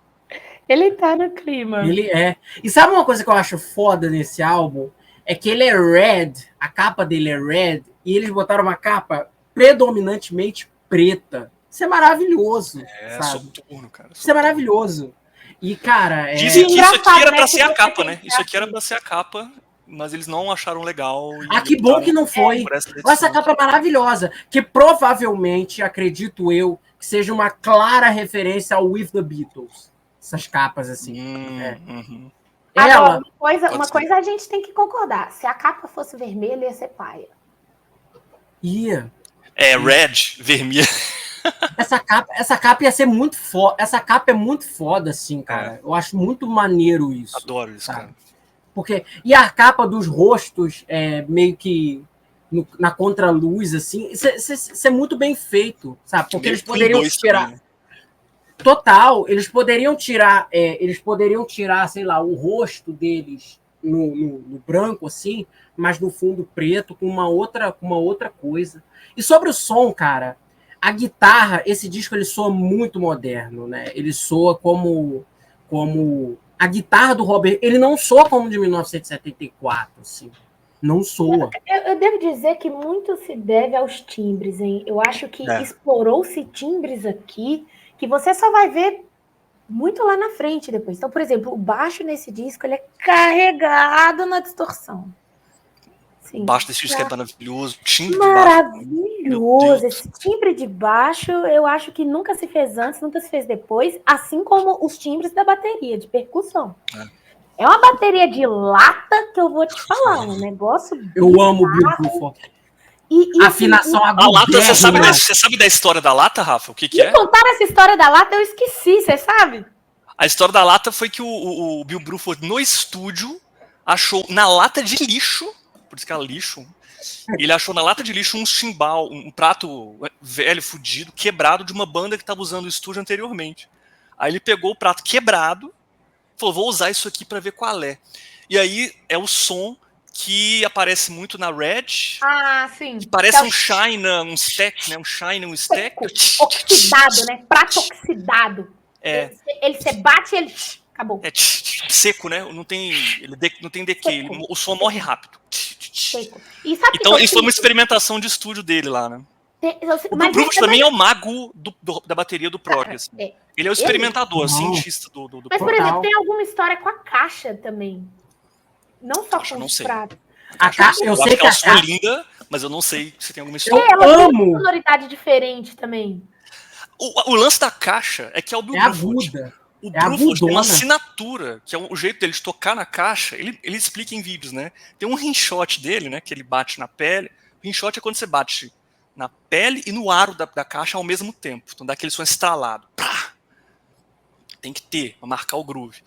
Ele tá no clima. Ele é. E sabe uma coisa que eu acho foda nesse álbum? É que ele é red, a capa dele é red, e eles botaram uma capa predominantemente preta. Isso é maravilhoso. É, sabe? soturno, cara. Isso é maravilhoso. E, cara, Dizem que isso aqui Engraçado, era né, pra que ser a você capa, tem né? que Isso aqui era assim. pra ser a capa, mas eles não acharam legal. E que bom que não foi. por essa Essa edição. capa é maravilhosa, que provavelmente, acredito eu, que seja uma clara referência ao With the Beatles. Essas capas, assim. Uhum. Ela, Agora, uma Pode ser. coisa a gente tem que concordar. Se a capa fosse vermelha, ia ser paia. ia. É, Red, vermelho. Essa capa ia ser muito foda. Essa capa é muito foda, assim, cara. Eu acho muito maneiro isso. Adoro isso, sabe? cara. Porque, e a capa dos rostos, meio que na contraluz, assim, isso é muito bem feito, sabe? Porque Meio eles poderiam Playboy tirar. também, né? Total, eles poderiam tirar, sei lá, o rosto deles no branco, assim, mas no fundo preto, com uma outra coisa. E sobre o som, cara, a guitarra, esse disco ele soa muito moderno, né? Ele soa como a guitarra do Robert, ele não soa como de 1974, assim. Não soa. Eu devo dizer que muito se deve aos timbres, hein? Eu acho que É. explorou-se timbres aqui que você só vai ver muito lá na frente depois. Então, por exemplo, o baixo nesse disco ele é carregado na distorção. Sim. O baixo desse disco é maravilhoso. O timbre de baixo. Maravilhoso! Esse timbre de baixo, eu acho que nunca se fez antes, nunca se fez depois, assim como os timbres da bateria, de percussão. É uma bateria de lata que eu vou te falar, um negócio. Eu amo o Bill Bruford. Afinação A lata, você agudérrima. sabe da história da lata, Rafa? O que Me é? contaram essa história da lata, eu esqueci, você sabe? A história da lata foi que o Bill Bruford, no estúdio, achou na lata de lixo, por isso que é lixo, ele achou na lata de lixo um chimbal, um prato velho, fudido, quebrado de uma banda que estava usando o estúdio anteriormente. Aí ele pegou o prato quebrado, falou, vou usar isso aqui para ver qual é. E aí é o som que aparece muito na Red, Ah, sim. que parece um shine, um stack, né? Um shine, um stack. Oxidado, né? Prato oxidado. É. Ele se bate e ele... Acabou. É seco, né? Não tem decay. O som morre rápido. Seco. E sabe Então, que isso foi uma experimentação de estúdio dele lá, né? O Bill Bruford também é o mago da bateria do prog. Assim. Ele é o experimentador, cientista do Mas, por Total. exemplo, tem alguma história com a caixa também. Não só com os pratos. Eu acho sei que que ela a sou caixa... linda, mas eu não sei se tem alguma história. Ela tem amo. uma sonoridade diferente também. O lance da caixa é que é o Bill Bruford. aguda. O É Bruford tem agudona. uma assinatura, que é o jeito dele de tocar na caixa. Ele explica em vídeos, né? Tem um rinshot dele, né? Que ele bate na pele. O rinshot é quando você bate na pele e no aro da caixa ao mesmo tempo. Então dá aquele som estralado. Pá! Tem que ter, pra marcar o groove.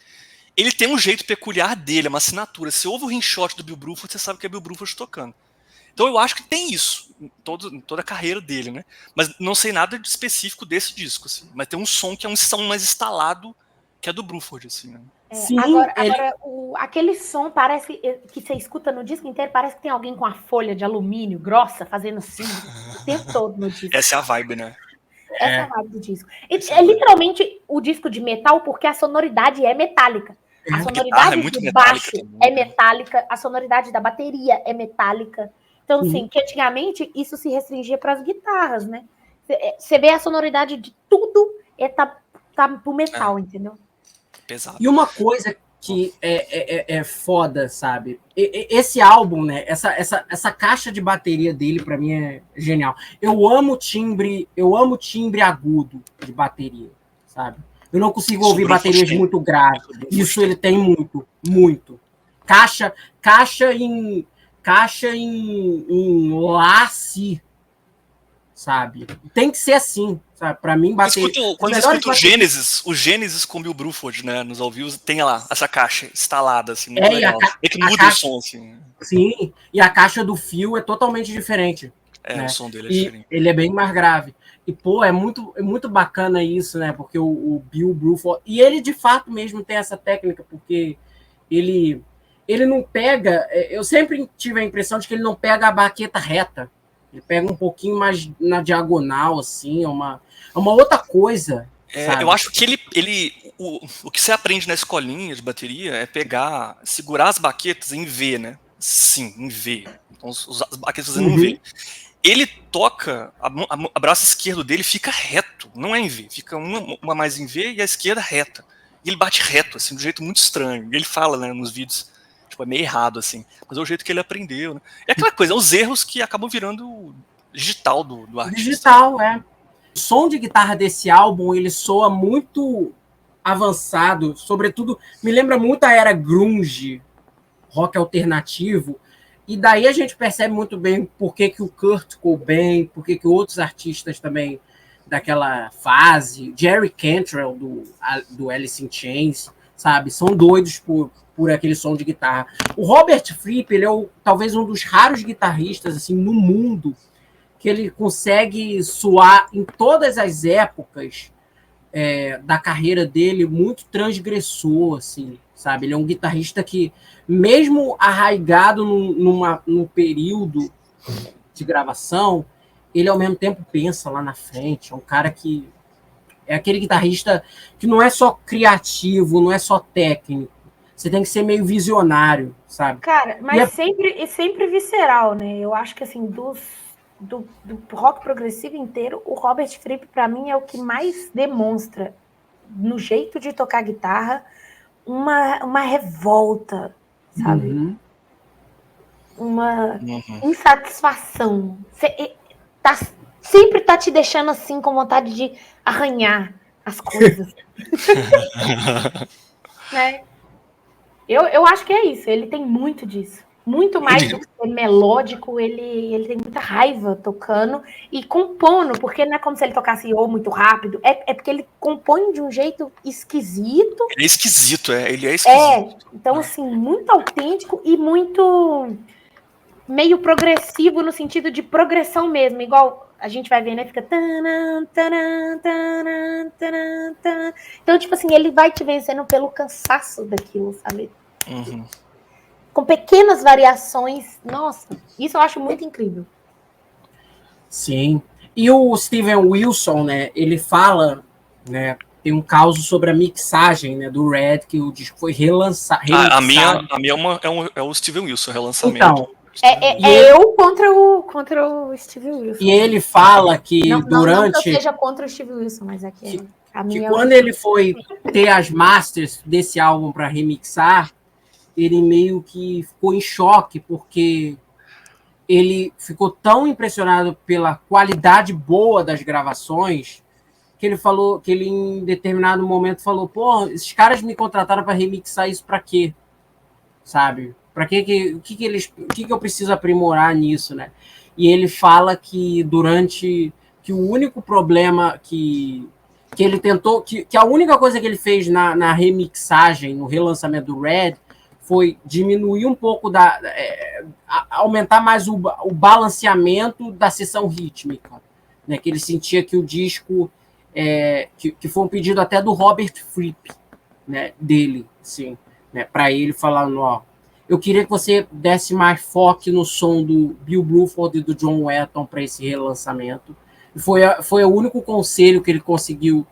Ele tem um jeito peculiar dele, é uma assinatura. Se ouve o rinshot do Bill Bruford, você sabe que é Bill Bruford tocando. Então eu acho que tem isso em toda a carreira dele, né? Mas não sei nada de específico desse disco, assim. Mas tem um som que é um som mais instalado, que é do Bruford, assim, né? Sim, agora aquele som parece que você escuta no disco inteiro, parece que tem alguém com a folha de alumínio grossa fazendo assim o tempo todo no disco. Essa é a vibe, né? Essa é a vibe do disco. É literalmente o disco de metal, porque a sonoridade é metálica. A sonoridade do baixo é metálica, a sonoridade da bateria é metálica. Então, assim, que antigamente isso se restringia para as guitarras, né? Você vê a sonoridade de tudo tá pro metal, entendeu? Pesado. E uma coisa que é foda, sabe? Esse álbum, né? Essa caixa de bateria dele, pra mim, é genial. Eu amo timbre agudo de bateria, sabe? Eu não consigo ouvir baterias muito graves. Isso ele tem muito, muito. Caixa em lá, si, sabe? Tem que ser assim, sabe? Pra mim, bateria... Quando você escuta o Gênesis com o Bill Bruford, né? Nos ao vivo, tem lá essa caixa instalada, assim, muito legal. É que muda o som, assim. Sim, e a caixa do Phil é totalmente diferente. Né? O som dele é diferente. Ele é bem mais grave. E, pô, é muito bacana isso, né? Porque o Bill Bruford... E ele, de fato, mesmo tem essa técnica, porque ele ele não pega. Eu sempre tive a impressão de que ele não pega a baqueta reta. Ele pega um pouquinho mais na diagonal, assim, é uma outra coisa. Eu acho que o que você aprende na escolinha de bateria é segurar as baquetas em V, né? Sim, em V. Então, as baquetas fazendo um V. Ele toca, a braço esquerdo dele fica reto, não é em V, fica uma mais em V e a esquerda reta. E ele bate reto, assim, de um jeito muito estranho. E ele fala, né, nos vídeos, tipo, é meio errado, assim, mas é o jeito que ele aprendeu, né? É aquela coisa, é os erros que acabam virando digital do artista. Digital, O som de guitarra desse álbum, ele soa muito avançado, sobretudo, me lembra muito a era grunge, rock alternativo, e daí a gente percebe muito bem por que o Kurt Cobain, por que outros artistas também daquela fase, Jerry Cantrell do Alice in Chains, sabe, são doidos por aquele som de guitarra. O Robert Fripp, ele é talvez um dos raros guitarristas assim no mundo que ele consegue soar em todas as épocas da carreira dele muito transgressor, assim, sabe? Ele é um guitarrista que, mesmo arraigado num período de gravação, ele ao mesmo tempo pensa lá na frente. É um cara que é aquele guitarrista que não é só criativo, não é só técnico. Você tem que ser meio visionário, sabe? Cara, mas sempre visceral, né? Eu acho que assim, do rock progressivo inteiro, o Robert Fripp, para mim, é o que mais demonstra, no jeito de tocar guitarra, uma revolta, sabe? Uma insatisfação. Sempre tá te deixando assim, com vontade de arranhar as coisas. Né? Eu acho que é isso, ele tem muito disso. Muito mais do que ser melódico, ele tem muita raiva tocando e compondo, porque não é como se ele tocasse ou muito rápido, é porque ele compõe de um jeito esquisito. Ele é esquisito, ele é esquisito. Então, assim, muito autêntico e muito meio progressivo no sentido de progressão mesmo, igual a gente vai ver, né? Fica. Então, tipo assim, ele vai te vencendo pelo cansaço daquilo, sabe? Com pequenas variações. Nossa, isso eu acho muito incrível. Sim. E o Steven Wilson, né? Ele fala, né? Tem um caso sobre a mixagem, né, do Red, que o disco foi relançado. A minha é o Steven Wilson, relançamento. Então, eu contra o Steve Wilson. E ele fala que durante... Não que eu seja contra o Steve Wilson, mas aqui a minha... quando ele foi ter as masters desse álbum para remixar, ele meio que ficou em choque, porque ele ficou tão impressionado pela qualidade boa das gravações, que ele falou, que ele em determinado momento falou, pô, esses caras me contrataram para remixar isso para quê? Sabe? Para que eu preciso aprimorar nisso, né? E ele fala que que o único problema que ele tentou, que a única coisa que ele fez na remixagem, no relançamento do Red, foi diminuir um pouco aumentar mais o balanceamento da seção rítmica, né? Que ele sentia que o disco que foi um pedido até do Robert Fripp, né? Dele, sim, né? Para ele falando, ó, eu queria que você desse mais foco no som do Bill Bruford e do John Wetton para esse relançamento. E foi o único conselho que ele conseguiu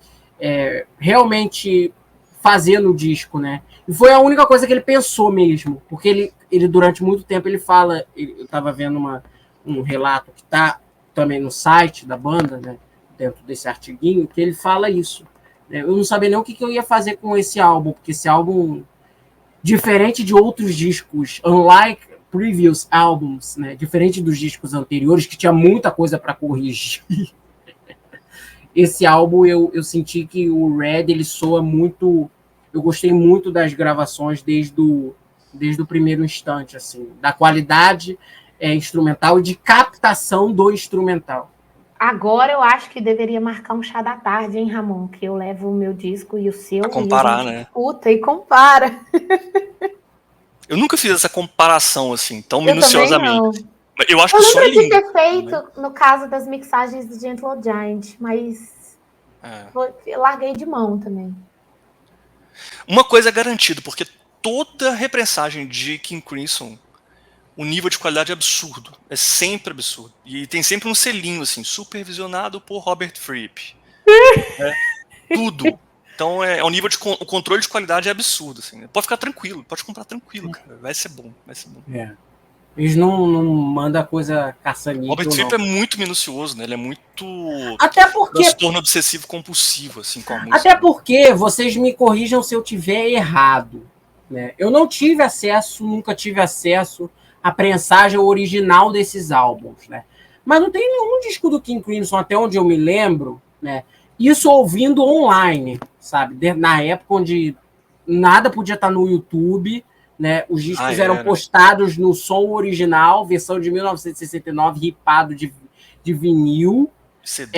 realmente fazer no disco, né? E foi a única coisa que ele pensou mesmo, porque ele durante muito tempo ele fala, eu estava vendo um relato que está também no site da banda, né? Dentro desse artiguinho, que ele fala isso. Né? Eu não sabia nem o que eu ia fazer com esse álbum, porque esse álbum, diferente de outros discos, unlike previous albums, né? Diferente dos discos anteriores, que tinha muita coisa para corrigir, esse álbum eu senti que o Red, ele soa muito... Eu gostei muito das gravações desde o primeiro instante, assim, da qualidade instrumental e de captação do instrumental. Agora eu acho que deveria marcar um chá da tarde, hein, Ramon? Que eu levo o meu disco e o seu. Pra comparar, né? Escuta e compara. Eu nunca fiz essa comparação, assim, tão minuciosamente. Eu acho que eu o som é lindo. Eu lembro de ter feito, no caso das mixagens do Gentle Giant, mas eu larguei de mão também. Uma coisa é garantida, porque toda reprensagem de King Crimson, o nível de qualidade é absurdo. É sempre absurdo. E tem sempre um selinho, assim, supervisionado por Robert Fripp. Tudo. Então o nível de o controle de qualidade é absurdo, assim. Pode ficar tranquilo, pode comprar tranquilo, cara. Vai ser bom, vai ser bom. Eles não mandam coisa caça-níquel, Robert não. Fripp é muito minucioso, né? Ele é muito Até porque... transtorno obsessivo compulsivo, assim, com a música. Até porque, vocês me corrijam se eu tiver errado, né? Eu não tive acesso, nunca tive acesso à prensagem original desses álbuns, né? Mas não tem nenhum disco do King Crimson, até onde eu me lembro, né? Isso ouvindo online, sabe? Na época onde nada podia estar no YouTube, né? Os discos eram postados no som original, versão de 1969, ripado de vinil, sei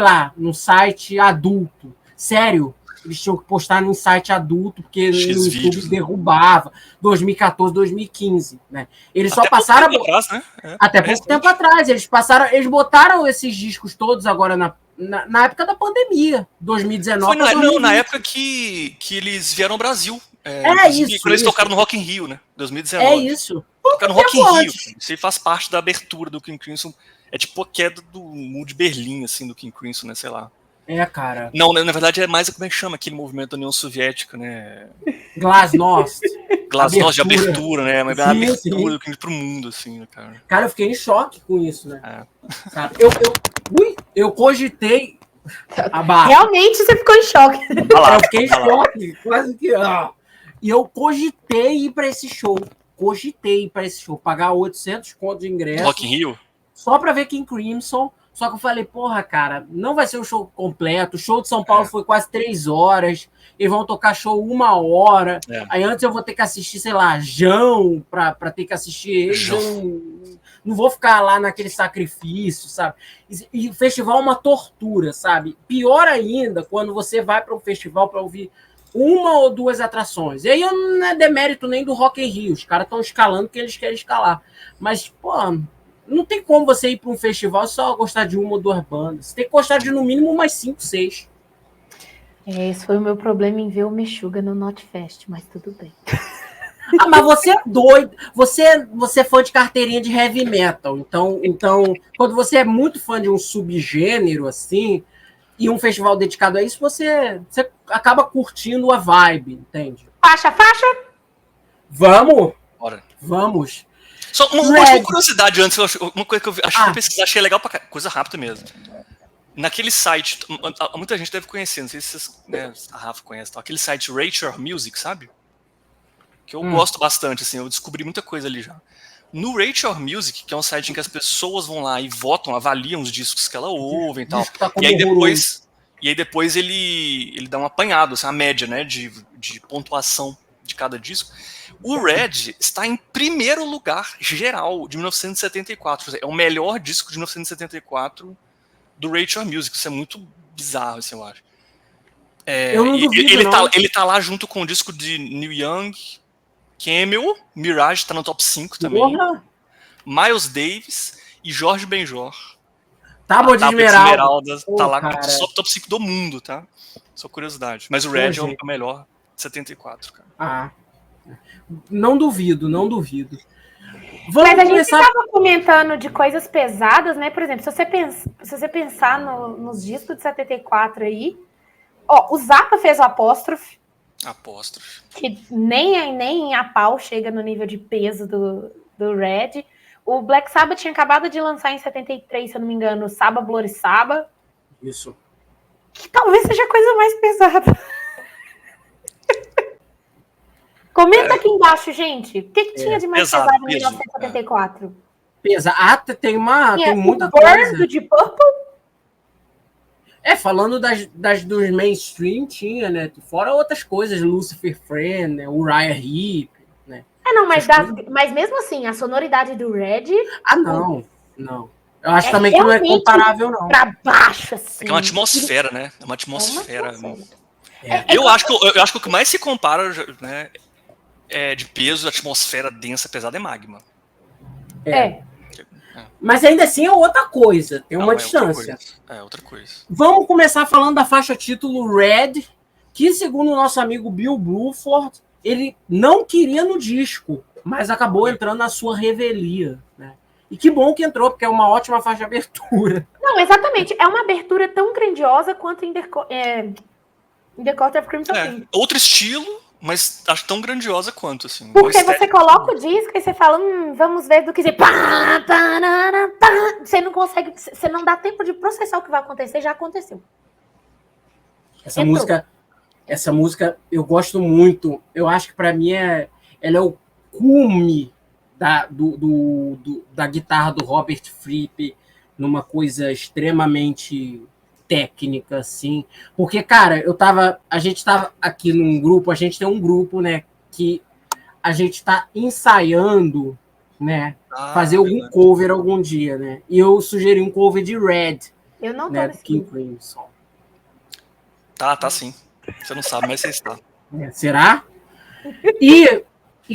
lá, num site adulto. Sério, eles tinham que postar num site adulto, porque no YouTube derrubava. 2014, 2015, né? Eles só passaram... Até pouco tempo atrás. Eles botaram esses discos todos agora na época da pandemia, 2019. Foi na época que eles vieram ao Brasil. Isso. Quando eles tocaram no Rock in Rio, né? 2019. É isso. Tocaram no Rock in Rio. Isso aí faz parte da abertura do King Crimson. É tipo a queda do muro de Berlim, assim, do King Crimson, né? Sei lá. Cara. Não, na verdade é mais, como é que chama aquele movimento da União Soviética, né? Glasnost. Glasnost de abertura, né? Mas a abertura do King pro mundo, assim, né, cara? Cara, eu fiquei em choque com isso, né? Sabe? Eu cogitei a barra. Realmente você ficou em choque. Eu fiquei em choque, quase que... E eu cogitei ir pra esse show. Pagar 800 conto de ingresso. Rock in Rio? Só pra ver King Crimson. Só que eu falei, porra, cara, não vai ser um show completo. O show de São Paulo foi quase 3 horas. Eles vão tocar show 1 hora. Aí antes eu vou ter que assistir, sei lá, Jão, pra ter que assistir eles. Não vou ficar lá naquele sacrifício, sabe? E o festival é uma tortura, sabe? Pior ainda quando você vai para um festival para ouvir 1 ou 2 atrações. E aí eu não é demérito nem do Rock in Rio. Os caras estão escalando o que eles querem escalar. Mas, pô... Não tem como você ir para um festival e só gostar de 1 ou 2 bandas. Você tem que gostar de, no mínimo, umas 5, 6. Esse foi o meu problema em ver o Meshuggah no Notfest, mas tudo bem. Mas você é doido. Você é fã de carteirinha de heavy metal. Então, quando você é muito fã de um subgênero, assim, e um festival dedicado a isso, você acaba curtindo a vibe, entende? Faixa! Vamos! Bora. Vamos! Só uma curiosidade antes, uma coisa que eu achei legal pra coisa rápida mesmo. Naquele site, muita gente deve conhecer, não sei se vocês, né, a Rafa conhece, aquele site Rate Your Music, sabe? Que eu gosto bastante, assim, eu descobri muita coisa ali já. No Rate Your Music, que é um site em que as pessoas vão lá e votam, avaliam os discos que ela ouvem e tal. E aí depois ele dá um apanhado, assim, a média, né, de pontuação de cada disco. O Red está em primeiro lugar geral de 1974. É o melhor disco de 1974 do Rate Your Music. Isso é muito bizarro, assim, eu acho. Eu não duvido, não. Ele tá lá junto com o disco de Neil Young, Camel, Mirage tá no top 5 também. Porra. Miles Davis e Jorge Benjor. Tábua de Esmeralda. Tá lá no top 5 do mundo, tá? Só curiosidade. Mas o Red é o melhor de 74, cara. Não duvido. Mas a gente estava comentando de coisas pesadas, né? Por exemplo, se você pensar nos discos de 74 aí, o Zappa fez o Apóstrofe. Que nem a pau chega no nível de peso do Red. O Black Sabbath tinha acabado de lançar em 73, se eu não me engano, Saba Bloody Saba. Isso. Que talvez seja a coisa mais pesada. Comenta aqui embaixo, gente. O que tinha de mais pesado em 1974? Tem muita coisa. Burn, de Purple? Falando dos mainstream, tinha, né? Fora outras coisas, Lucifer Friend, né? Uriah Heep, né? Mas mesmo assim, a sonoridade do Red... não. Eu acho também que não é comparável, não. Pra baixo, assim. É uma atmosfera, né? É uma atmosfera. Eu acho que o que mais se compara, né, de peso, atmosfera densa, pesada, é Magma. Mas ainda assim é outra coisa, tem uma distância. Outra coisa. Vamos começar falando da faixa título Red, que, segundo o nosso amigo Bill Bruford, ele não queria no disco, mas acabou entrando na sua revelia, né? E que bom que entrou, porque é uma ótima faixa de abertura. Não, exatamente. É uma abertura tão grandiosa quanto In the Court of Crimson King. Outro estilo, mas acho tão grandiosa quanto, assim. Porque você coloca o disco e você fala, vamos ver do que você... Você não consegue, você não dá tempo de processar o que vai acontecer, já aconteceu. Essa música eu gosto muito. Eu acho que para mim ela é o cume da guitarra do Robert Fripp numa coisa extremamente técnica, assim. Porque, cara, a gente tava aqui num grupo, a gente tem um grupo, né, que a gente tá ensaiando, né, fazer algum cover algum dia, né? E eu sugeri um cover de Red. Eu não tô né, nesse King grupo. Crimson. Tá sim. Você não sabe, mas você está. Será? E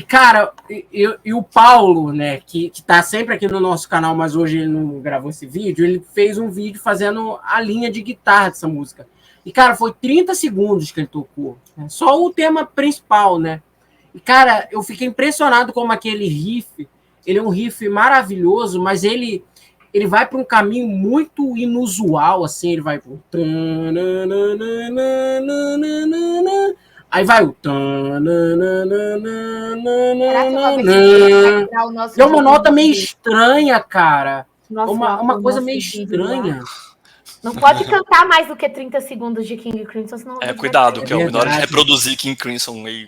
cara, e o Paulo, né, que tá sempre aqui no nosso canal, mas hoje ele não gravou esse vídeo, ele fez um vídeo fazendo a linha de guitarra dessa música. E, cara, foi 30 segundos que ele tocou. Né? Só o tema principal, né? E, cara, eu fiquei impressionado como aquele riff, ele é um riff maravilhoso, mas ele vai para um caminho muito inusual, assim, ele vai pro... Aí vai o... É uma nota meio estranha, cara. Uma coisa meio estranha. Não pode cantar mais do que 30 segundos de King Crimson, senão... Cuidado, que na hora de reproduzir King Crimson aí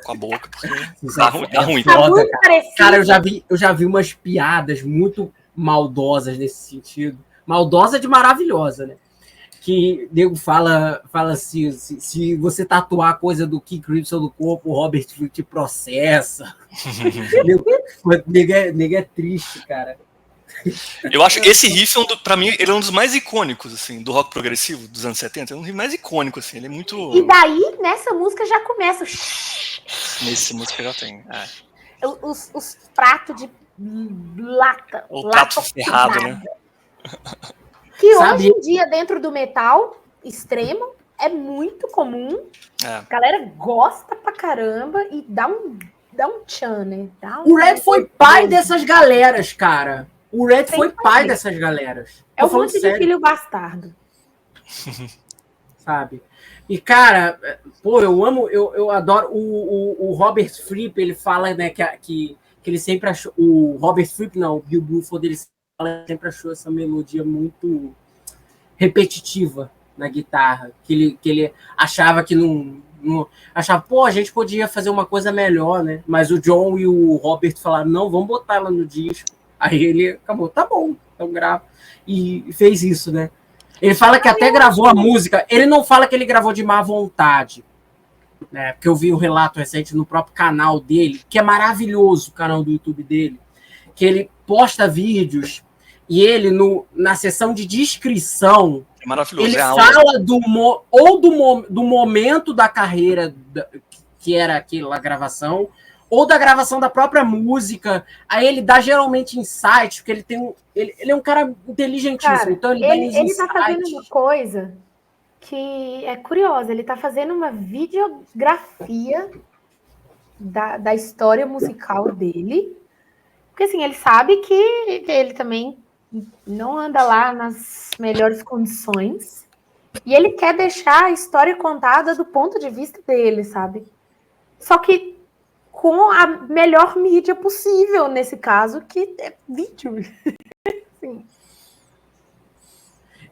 com a boca, porque dá ruim. Foda, cara, eu já vi umas piadas muito maldosas nesse sentido. Maldosa de maravilhosa, né? Que nego fala assim, se você tatuar a coisa do King Crimson no corpo, o Robert te processa. nego é triste, cara. Eu acho que esse riff, pra mim, ele é um dos mais icônicos, assim, do rock progressivo dos anos 70. É um riff mais icônico, assim, ele é muito... E daí, nessa música, já começa o... Nessa música já tem, os pratos de lata. O prato ferrado, né? Que hoje em dia, dentro do metal extremo, é muito comum. A galera gosta pra caramba e dá um tchan, né? O Red foi pai dessas galeras, cara. O Red foi pai dessas galeras. É um monte de filho bastardo. Sabe? E, cara, pô, eu adoro o Robert Fripp, ele fala, né, que ele sempre achou, o Robert Fripp, não, o Bill Bruford, ele sempre achou essa melodia muito repetitiva na guitarra, que ele achava que achava, pô, a gente podia fazer uma coisa melhor, né? Mas o John e o Robert falaram, não, vamos botar ela no disco. Aí ele acabou, tá bom, então grava. E fez isso, né? Ele fala que até gravou a música, ele não fala que ele gravou de má vontade, né? Porque eu vi um relato recente no próprio canal dele, que é maravilhoso, o canal do YouTube dele, que ele posta vídeos e ele, na seção de descrição, ele fala do momento da carreira, que era aquela gravação, ou da gravação da própria música. Aí ele dá geralmente insights, porque ele é um cara inteligentíssimo. Cara, então ele tá fazendo uma coisa que é curiosa. Ele tá fazendo uma videografia da história musical dele. Porque assim, ele sabe que ele também não anda lá nas melhores condições. E ele quer deixar a história contada do ponto de vista dele, sabe? Só que com a melhor mídia possível, nesse caso, que é vídeo. Sim.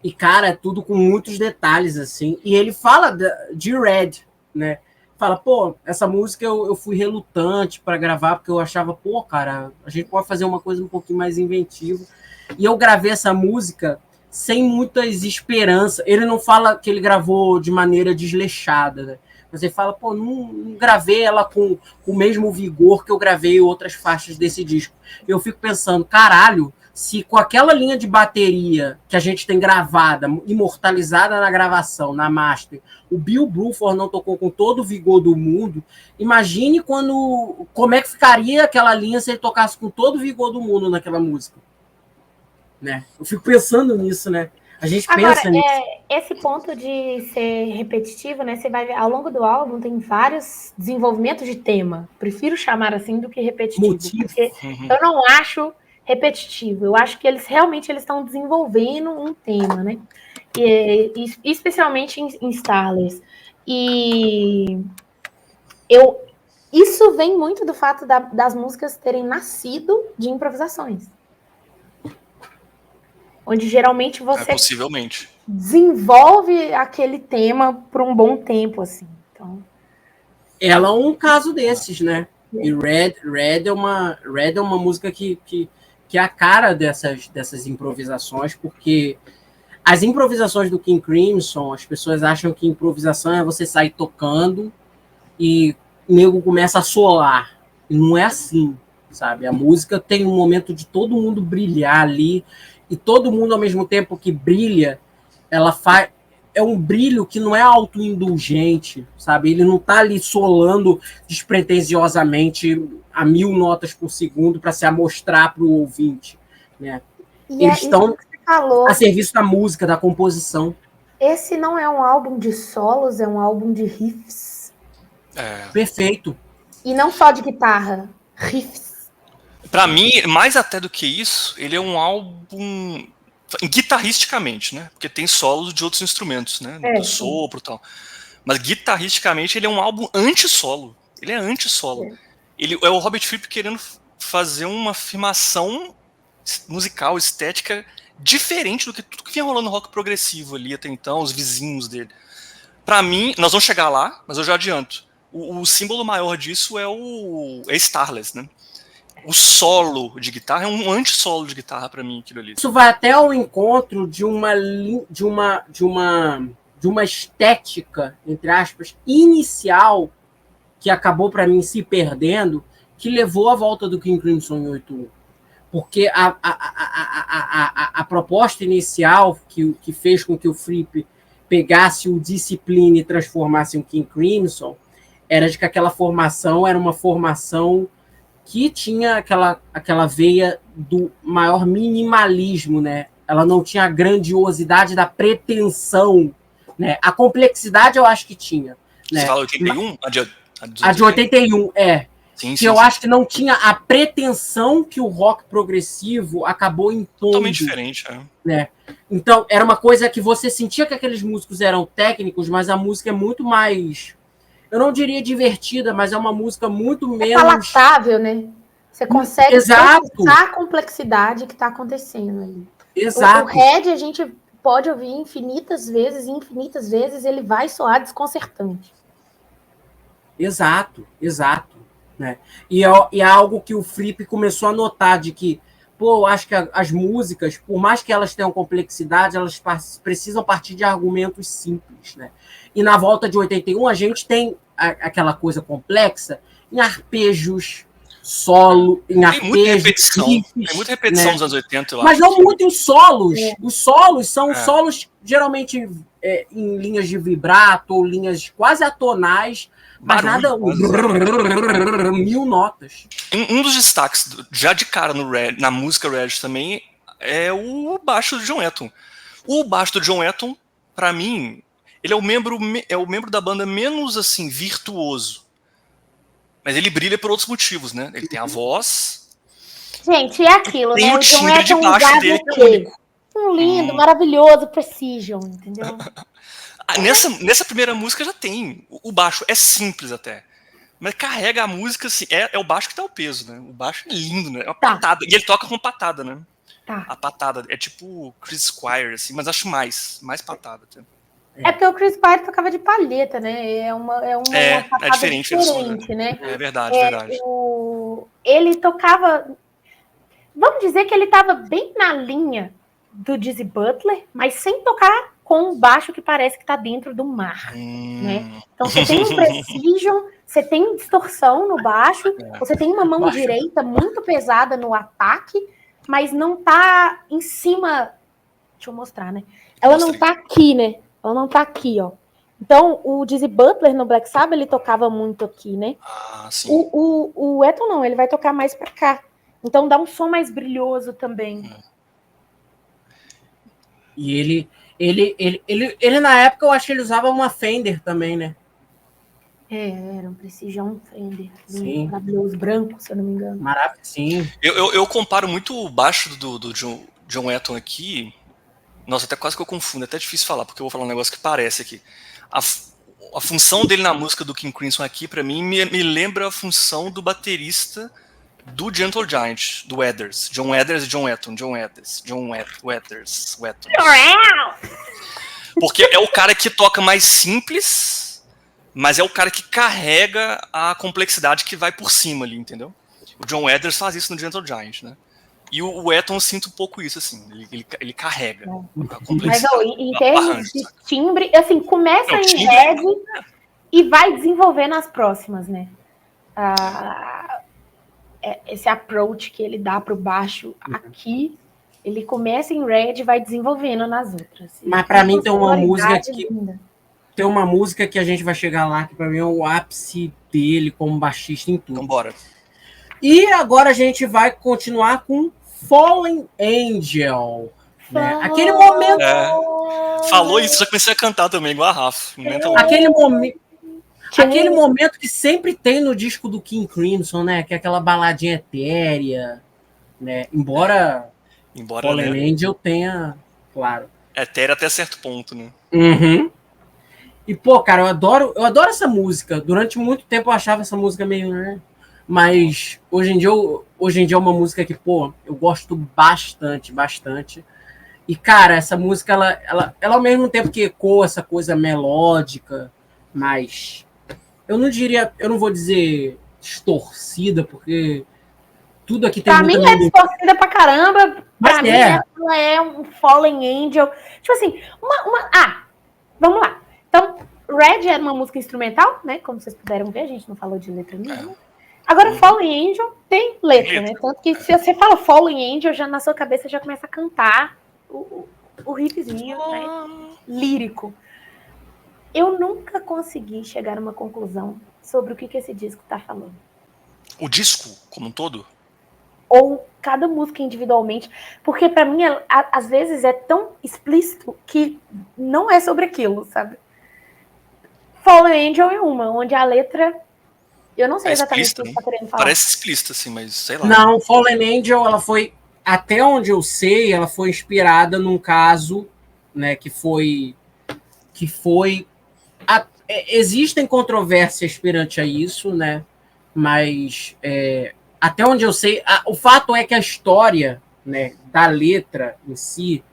E, cara, tudo com muitos detalhes, assim. E ele fala de Red, né? Fala, pô, essa música eu fui relutante para gravar, porque eu achava, pô, cara, a gente pode fazer uma coisa um pouquinho mais inventiva. E eu gravei essa música sem muitas esperanças. Ele não fala que ele gravou de maneira desleixada, né? Mas ele fala, pô, não gravei ela com o mesmo vigor que eu gravei outras faixas desse disco. Eu fico pensando, caralho, se com aquela linha de bateria que a gente tem gravada, imortalizada na gravação, na master, o Bill Bruford não tocou com todo o vigor do mundo, imagine como é que ficaria aquela linha se ele tocasse com todo o vigor do mundo naquela música. Né? Eu fico pensando nisso, né? A gente Agora, pensa nisso. esse ponto de ser repetitivo, né? Você vai ver, ao longo do álbum tem vários desenvolvimentos de tema. Prefiro chamar assim do que repetitivo, Motivo. porque eu não acho repetitivo. Eu acho que eles realmente estão desenvolvendo um tema, né? Especialmente em Starless. E isso vem muito do fato das músicas terem nascido de improvisações. Onde geralmente você Possivelmente. desenvolve aquele tema por um bom tempo, assim. Então, Ela é um caso desses, né? E Red é uma música que é a cara dessas improvisações, porque as improvisações do King Crimson, as pessoas acham que improvisação é você sair tocando e o nego começa a solar. E não é assim, sabe? A música tem um momento de todo mundo brilhar ali, e todo mundo, ao mesmo tempo que brilha, ela faz. É um brilho que não é autoindulgente, sabe? Ele não tá ali solando despretensiosamente a 1000 notas por segundo para se amostrar para o ouvinte, né? Eles estão a serviço da música, da composição. Esse não é um álbum de solos, é um álbum de riffs. Perfeito. E não só de guitarra, riffs. Pra mim, mais até do que isso, ele é um álbum guitarristicamente, né? Porque tem solos de outros instrumentos, né? Do sopro e tal. Mas guitarristicamente ele é um álbum anti-solo. Ele é anti-solo. Ele é o Robert Fripp querendo fazer uma afirmação musical, estética diferente do que tudo que vinha rolando no rock progressivo ali até então, os vizinhos dele. Pra mim, nós vamos chegar lá, mas eu já adianto. O símbolo maior disso é Starless, né? O solo de guitarra é um anti-solo de guitarra pra mim, aquilo ali. Isso vai até ao encontro de uma estética, entre aspas, inicial, que acabou para mim se perdendo, que levou à volta do King Crimson em 81. Porque a proposta inicial que fez com que o Fripp pegasse o Discipline e transformasse em King Crimson era de que aquela formação era uma formação que tinha aquela veia do maior minimalismo, né? Ela não tinha a grandiosidade da pretensão, né? A complexidade eu acho que tinha. Né? Você fala 81? A de 81, Sim, que eu acho que não tinha a pretensão que o rock progressivo acabou impondo. Totalmente diferente, né? Então, era uma coisa que você sentia que aqueles músicos eram técnicos, mas a música é muito mais... Eu não diria divertida, mas é uma música muito menos... palatável, né? Você consegue pensar a complexidade que está acontecendo ali. Exato. O Red a gente pode ouvir infinitas vezes, e infinitas vezes ele vai soar desconcertante. Exato. Né? E é algo que o Fripp começou a notar, de que, eu acho que as músicas, por mais que elas tenham complexidade, elas precisam partir de argumentos simples. Né? E na volta de 81, a gente tem aquela coisa complexa em arpejos, solo, em arpejos, riffs, tem muita repetição né? nos anos 80, eu mas acho. Mas não muito em solos. Os solos são solos, geralmente, em linhas de vibrato ou linhas quase atonais, mas nada... 1000 notas. Um dos destaques, já de cara na música Red também, é o baixo do John Etton. O baixo do John Etton, pra mim, ele é o membro da banda menos, assim, virtuoso. Mas ele brilha por outros motivos, né? Ele tem a voz... Gente, é aquilo, tem né? o timbre de baixo dele que é único. Um lindo, maravilhoso, precision, entendeu? Nessa primeira música já tem. O baixo é simples até. Mas carrega a música, assim, é o baixo que dá o peso, né? O baixo é lindo, né? É uma patada. E ele toca com patada, né? A patada é tipo Chris Squire, assim, mas acho mais patada. É porque o Chris Squire tocava de palheta, né? É uma patada diferente, né? É verdade. Ele tocava... Vamos dizer que ele estava bem na linha do Dizzy Butler, mas sem tocar com o baixo que parece que está dentro do mar. Né? Então você tem um precision, você tem distorção no baixo, você tem uma mão direita muito pesada no ataque, mas não está em cima... Deixa eu mostrar, né? Ela não está aqui, né? Ela não tá aqui, ó. Então, o Dizzy Butler no Black Sabbath, ele tocava muito aqui, né? Sim. O Etton não, ele vai tocar mais pra cá. Então, dá um som mais brilhoso também. E ele na época, eu acho que ele usava uma Fender também, né? Era um Precision Fender. Sim. Maravilhoso, branco, se eu não me engano. Maravilhoso, sim. Eu comparo muito o baixo do John Wetton aqui. Nossa, até quase que eu confundo, é até difícil falar, porque eu vou falar um negócio que parece aqui. A função dele na música do King Crimson aqui, pra mim, me lembra a função do baterista do Gentle Giant, do Weathers. John Weathers e John Wetton. Weathers. Porque é o cara que toca mais simples, mas é o cara que carrega a complexidade que vai por cima ali, entendeu? O John Weathers faz isso no Gentle Giant, né? E o Wetton eu sinto um pouco isso, assim. Ele carrega a complexidade. Mas em termos de timbre, assim, começa em Red e vai desenvolver nas próximas, né? Esse approach que ele dá pro baixo aqui, ele começa em Red e vai desenvolvendo nas outras. Mas pra mim tem uma música que... Tem uma música que a gente vai chegar lá, que pra mim é o ápice dele como baixista em tudo. Então bora. E agora a gente vai continuar com Fallen Angel. Né? Aquele momento... Falou isso, já comecei a cantar também, igual a Rafa. Aquele momento que sempre tem no disco do King Crimson, né? Que é aquela baladinha etérea, né? Embora Fallen Angel tenha, claro. Etérea até certo ponto, né? Uhum. E, pô, cara, eu adoro essa música. Durante muito tempo eu achava essa música meio... Né? Mas hoje em dia é uma música que, pô, eu gosto bastante. E, cara, essa música, ela ao mesmo tempo que ecoa essa coisa melódica, mas eu não vou dizer distorcida, porque tudo aqui tem... Pra mim é distorcida pra caramba. Mas pra mim ela é um Fallen Angel. Tipo assim, vamos lá. Então, Red era uma música instrumental, né? Como vocês puderam ver, a gente não falou de letra nenhuma. Agora, Fallen Angel tem letra, né? Tanto que se você fala Fallen Angel, já na sua cabeça já começa a cantar o riffzinho, né? Lírico. Eu nunca consegui chegar a uma conclusão sobre o que esse disco tá falando. O disco, como um todo? Ou cada música individualmente. Porque pra mim, às vezes, é tão explícito que não é sobre aquilo, sabe? Fallen Angel é uma, onde a letra... Eu não sei exatamente o que você está querendo falar. Parece explícita, assim, mas sei lá. Não, Fallen Angel, ela foi, até onde eu sei, ela foi inspirada num caso, né, que foi existem controvérsias perante a isso, né, mas até onde eu sei, o fato é que a história, né, da letra em si,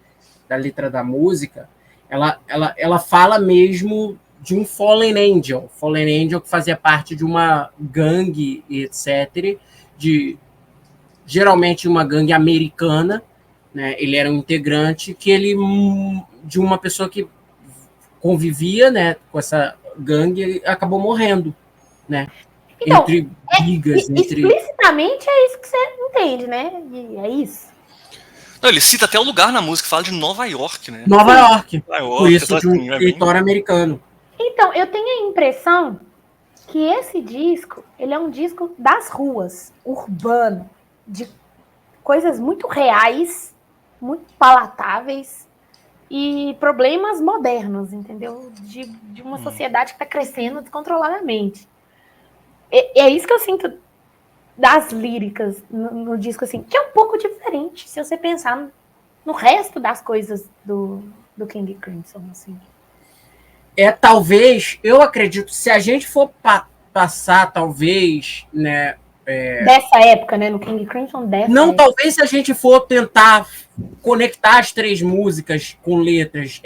da letra da música, ela fala mesmo de um Fallen Angel que fazia parte de uma gangue, etc., geralmente uma gangue americana, né? Ele era um integrante de uma pessoa que convivia, né, com essa gangue e acabou morrendo, né? Então, entre brigas, explicitamente é isso que você entende, né? E é isso. Não, ele cita até o lugar na música, fala de Nova York, né? Nova York, por isso de um território americano. Então, eu tenho a impressão que esse disco, ele é um disco das ruas, urbano, de coisas muito reais, muito palatáveis e problemas modernos, entendeu? De uma sociedade que está crescendo descontroladamente. É isso que eu sinto das líricas no disco, assim, que é um pouco diferente se você pensar no resto das coisas do King Crimson, assim. Talvez, eu acredito, se a gente for passar, talvez, né... dessa época, né? No King Crimson, Não, época. Talvez se a gente for tentar conectar as três músicas com letras,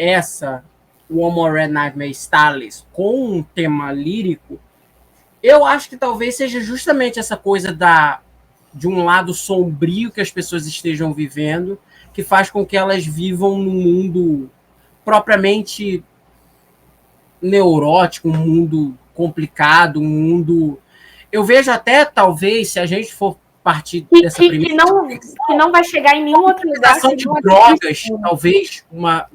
o One More Red Nightmare Starless, com um tema lírico, eu acho que talvez seja justamente essa coisa de um lado sombrio que as pessoas estejam vivendo, que faz com que elas vivam num mundo propriamente neurótico, um mundo complicado, um mundo... Eu vejo até, talvez, se a gente for partir dessa primeira... Que não vai chegar em nenhum outro lugar. De drogas, talvez,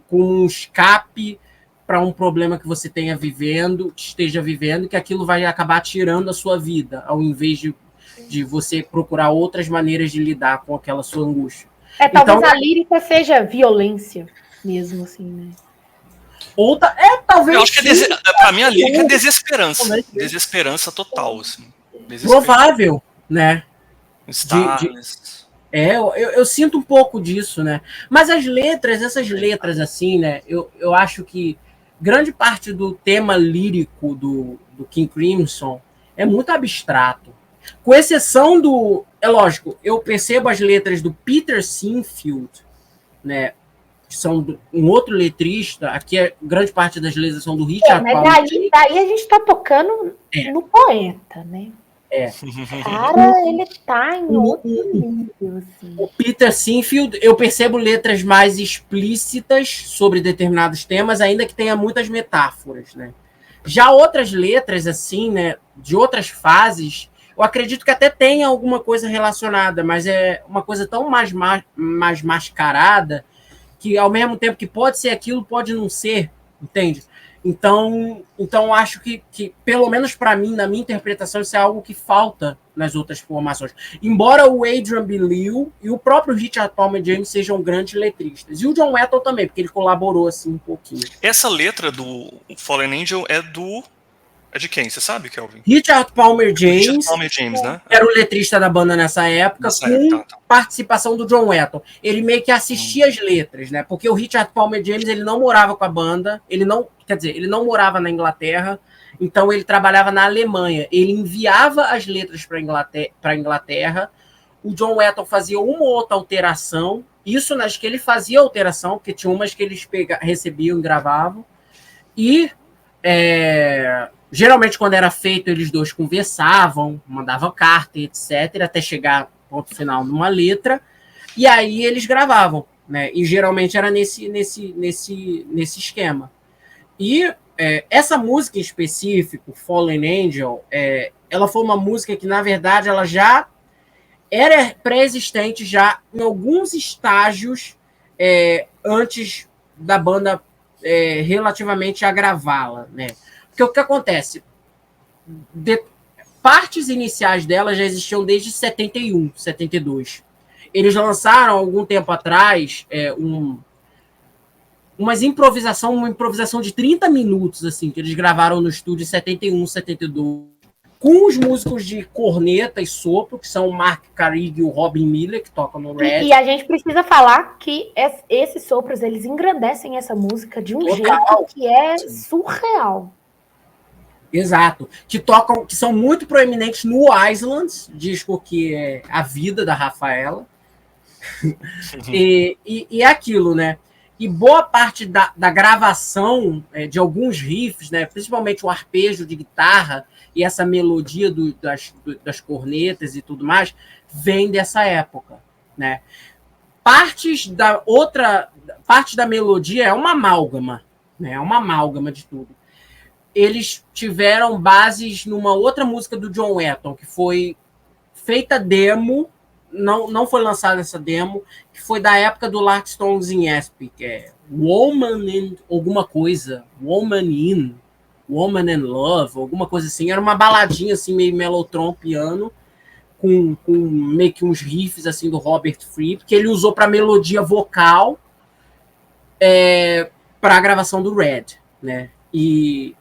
com um escape para um problema que você esteja vivendo, que aquilo vai acabar tirando a sua vida, ao invés de você procurar outras maneiras de lidar com aquela sua angústia. Talvez a lírica seja violência. mesmo, assim, né? Ou talvez. Eu acho que pra mim a lírica é desesperança. Desesperança total, assim. Provável, né? Stars. Eu sinto um pouco disso, né? Mas as letras, essas letras, assim, né? Eu acho que grande parte do tema lírico do King Crimson é muito abstrato. Com exceção do... É lógico, eu percebo as letras do Peter Sinfield, né? Que são um outro letrista. Aqui, grande parte das letras são do Richard mas Palmer. daí a gente tá tocando no poeta, né? Cara, ele tá em outro nível, assim. O Peter Sinfield, eu percebo letras mais explícitas sobre determinados temas, ainda que tenha muitas metáforas, né? Já outras letras, assim, né, de outras fases, eu acredito que até tenha alguma coisa relacionada, mas é uma coisa tão mais mascarada que, ao mesmo tempo que pode ser aquilo, pode não ser, entende? Então acho que pelo menos para mim, na minha interpretação, isso é algo que falta nas outras formações. Embora o Adrian Belew e o próprio Richard Palmer James sejam grandes letristas. E o John Wetton também, porque ele colaborou assim um pouquinho. Essa letra do Fallen Angel é de quem? Você sabe, Kelvin? Richard Palmer James, Richard Palmer James, né? Era o letrista da banda nessa época, com participação do John Wetton. Ele meio que assistia as letras, né? Porque o Richard Palmer James, ele não morava com a banda, ele não morava na Inglaterra, então ele trabalhava na Alemanha. Ele enviava as letras para a Inglaterra, o John Wetton fazia uma ou outra alteração, isso nas que ele fazia alteração, porque tinha umas que eles recebiam e gravavam, e geralmente, quando era feito, eles dois conversavam, mandavam carta, etc., até chegar ponto final numa letra, e aí eles gravavam, né? E geralmente era nesse esquema. E essa música em específico, Fallen Angel, ela foi uma música que, na verdade, ela já era pré-existente já em alguns estágios antes da banda relativamente a gravá-la, né? Porque o que acontece? Partes iniciais dela já existiam desde 71, 72. Eles lançaram, algum tempo atrás, uma improvisação de 30 minutos, assim, que eles gravaram no estúdio em 71, 72, com os músicos de corneta e sopro, que são o Mark Carrig e o Robin Miller, que tocam no Red. E a gente precisa falar que esses sopros, eles engrandecem essa música de um jeito que é surreal. Exato. Que são muito proeminentes no Islands, disco que é a vida da Rafaela. e aquilo, né? E boa parte da gravação de alguns riffs, né, principalmente o arpejo de guitarra e essa melodia das cornetas e tudo mais, vem dessa época, né? Parte da melodia é uma amálgama, né? É uma amálgama de tudo. Eles tiveram bases numa outra música do John Wetton, que foi feita demo, não foi lançada essa demo, que foi da época do Lark Stones in Asp, que é Woman in alguma coisa, Woman in Love, alguma coisa assim. Era uma baladinha assim, meio mellotron, piano, com meio que uns riffs assim do Robert Fripp, que ele usou para melodia vocal para a gravação do Red, né? E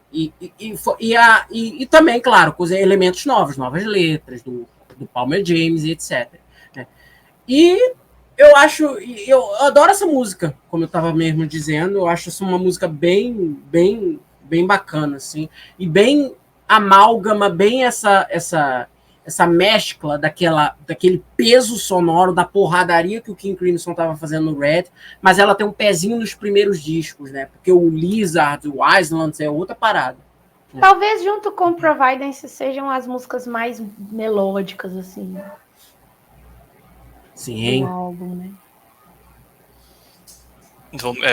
também, claro, com elementos novas letras do Palmer James e etc. Né? E eu adoro essa música, como eu estava mesmo dizendo. Eu acho essa uma música bem bacana, assim, e bem amálgama, bem essa mescla daquele peso sonoro da porradaria que o King Crimson estava fazendo no Red, mas ela tem um pezinho nos primeiros discos, né? Porque o Lizard, o Islands é outra parada. Né? Talvez junto com Providence sejam as músicas mais melódicas, assim. Sim. Do álbum, né?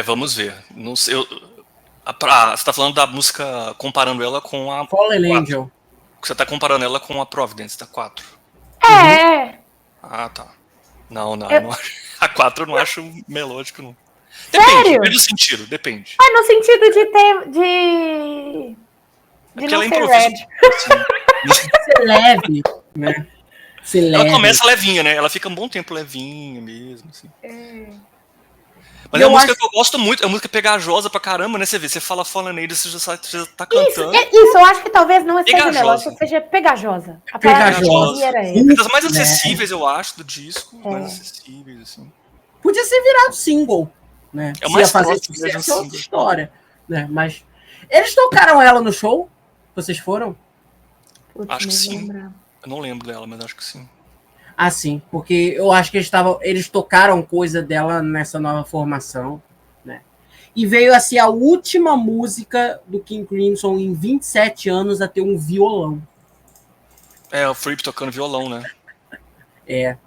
Vamos ver. Não sei, você está falando da música comparando ela com a Fallen Angel. Você tá comparando ela com a Providence, da 4. É. Ah, tá. Não, não a 4 eu não acho melódico, não. Sério? Depende do sentido, depende. No sentido de ter... de não ser Red. Ser leve, né? Ela começa levinha, né? Ela fica um bom tempo levinha mesmo, assim. Mas é uma música que eu gosto muito, é uma música pegajosa pra caramba, né? Você vê, você fala Fallen Angels, você já tá cantando. Isso, eu acho que talvez não seja Pegajosa. melódica, seja pegajosa. A Pegajosa. palavra que era essa. É das mais acessíveis, eu acho, do disco. Mais acessíveis, assim. Podia ser virado single, né? É o Se mais ia fazer próximo sucesso, de é um outra single. história, né? Mas eles tocaram ela no show? Vocês foram? Putz, Acho que nem sim. lembrar. Eu não lembro dela, mas acho que sim. Ah, sim, porque eu acho que eles tocaram coisa dela nessa nova formação, né? E veio assim a última música do King Crimson em 27 anos a ter um violão. É, o Fripp tocando violão, né? É.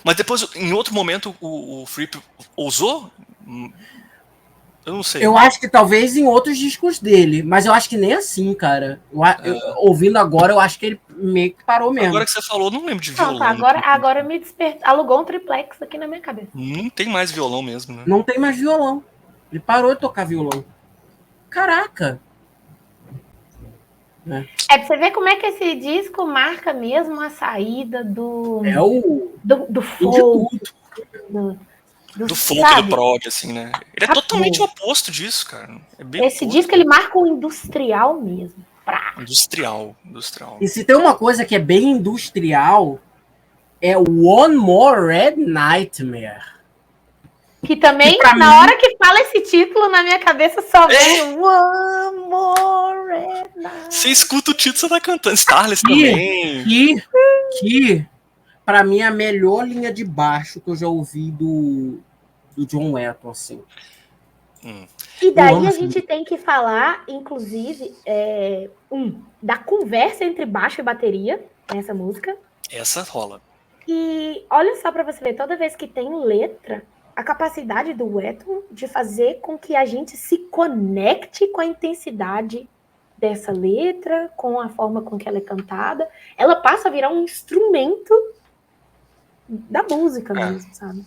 Mas depois, em outro momento, o Fripp ousou? Eu não sei. Eu acho que talvez em outros discos dele, mas eu acho que nem assim, cara. Ouvindo agora, eu acho que ele meio que parou mesmo. Agora que você falou, eu não lembro de violão. Não, tá, agora me despertou. Alugou um triplex aqui na minha cabeça. Não tem mais violão mesmo, né? Não tem mais violão. Ele parou de tocar violão. Caraca! É pra você ver como é que esse disco marca mesmo a saída do É o folk. Do folk, sabe? do prog, assim, né? Ele é totalmente o oposto disso, cara. É bem Esse oposto. disco ele marca o industrial mesmo. Industrial. E se tem uma coisa que é bem industrial, é o One More Red Nightmare. Que também, na hora que fala esse título, na minha cabeça só vem One More Red Night. Você escuta o título, você tá cantando. Starless também. Que pra mim, é a melhor linha de baixo que eu já ouvi do John Wetton, assim. E daí a gente tem que falar, inclusive, da conversa entre baixo e bateria nessa música. Essa rola. E olha só pra você ver, toda vez que tem letra, a capacidade do Wetton de fazer com que a gente se conecte com a intensidade dessa letra, com a forma com que ela é cantada, ela passa a virar um instrumento da música mesmo, sabe?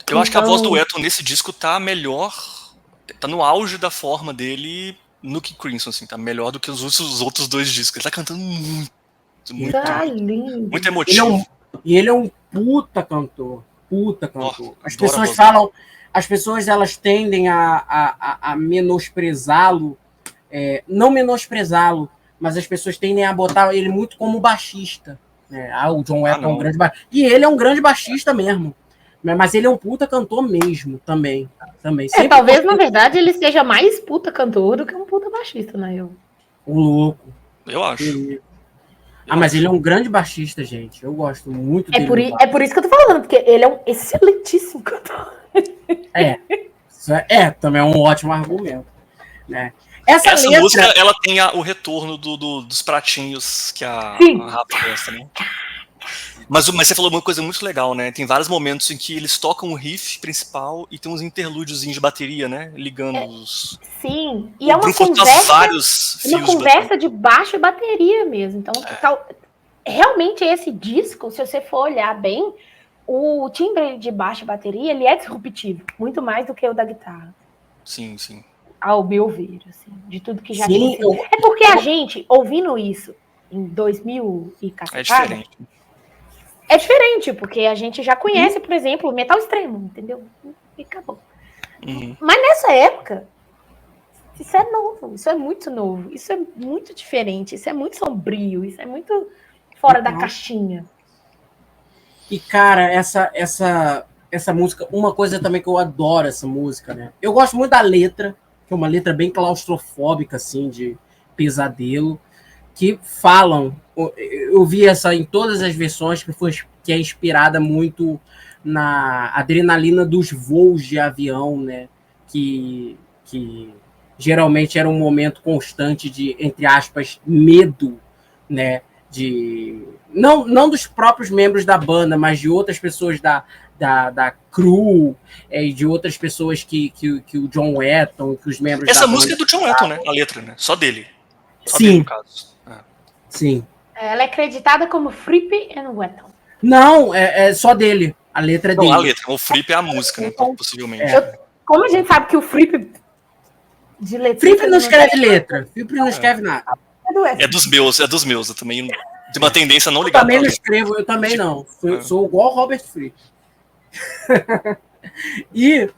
Eu acho que a voz do Wetton nesse disco tá melhor, tá no auge da forma dele no King Crimson, assim, tá melhor do que os outros dois discos. Ele tá cantando muito lindo. muito emotivo. Ele é um puta cantor. As pessoas falam, as pessoas elas tendem a menosprezá-lo, não menosprezá-lo, mas as pessoas tendem a botar ele muito como baixista. O John Wetton é um grande baixista. E ele é um grande baixista mesmo. Mas ele é um puta cantor mesmo, também. Talvez, na verdade, ele seja mais puta cantor do que um puta baixista, né? O louco. Eu acho. Mas ele é um grande baixista, gente. Eu gosto muito dele. É por isso que eu tô falando, porque ele é um excelentíssimo cantor. Também é um ótimo argumento. Né? Essa música, ela tem o retorno dos pratinhos que a Rafa gosta, né? Mas você falou uma coisa muito legal, né? Tem vários momentos em que eles tocam o riff principal e tem uns interlúdiozinhos de bateria, né? Ligando os... Sim, e é uma conversa de baixo e bateria mesmo. Então, realmente esse disco, se você for olhar bem, o timbre de baixo e bateria, ele é disruptivo, muito mais do que o da guitarra. Sim. Ao meu ver, assim, de tudo que já tinha sido. É porque a gente, ouvindo isso em 2000 e cacetada, é diferente, porque a gente já conhece, por exemplo, o metal extremo, entendeu? E acabou. Mas nessa época, isso é novo, isso é muito novo, isso é muito diferente, isso é muito sombrio, isso é muito fora da caixinha. E, cara, essa música, uma coisa também que eu adoro essa música, né? Eu gosto muito da letra, que é uma letra bem claustrofóbica, assim, de pesadelo, que falam, eu vi essa em todas as versões, que é inspirada muito na adrenalina dos voos de avião, né? Que geralmente era um momento constante de, entre aspas, medo, né? Não dos próprios membros da banda, mas de outras pessoas da crew, e de outras pessoas que o John Wetton, que os membros Essa da música banda, é do John Wetton, né? A letra, né? Só dele. Sim. Dele, no caso. Sim. Ela é acreditada como Fripp and Wetton. Não, é só dele. A letra é dele. Não, a letra. O Fripp é a música, né? Possivelmente. Como a gente sabe que o Fripp de letra... Fripp não escreve letra. Fripp não escreve nada. É dos meus. Eu também de uma tendência a não ligar. Eu também não escrevo, eu também não. Sou igual o Robert Fripp. E,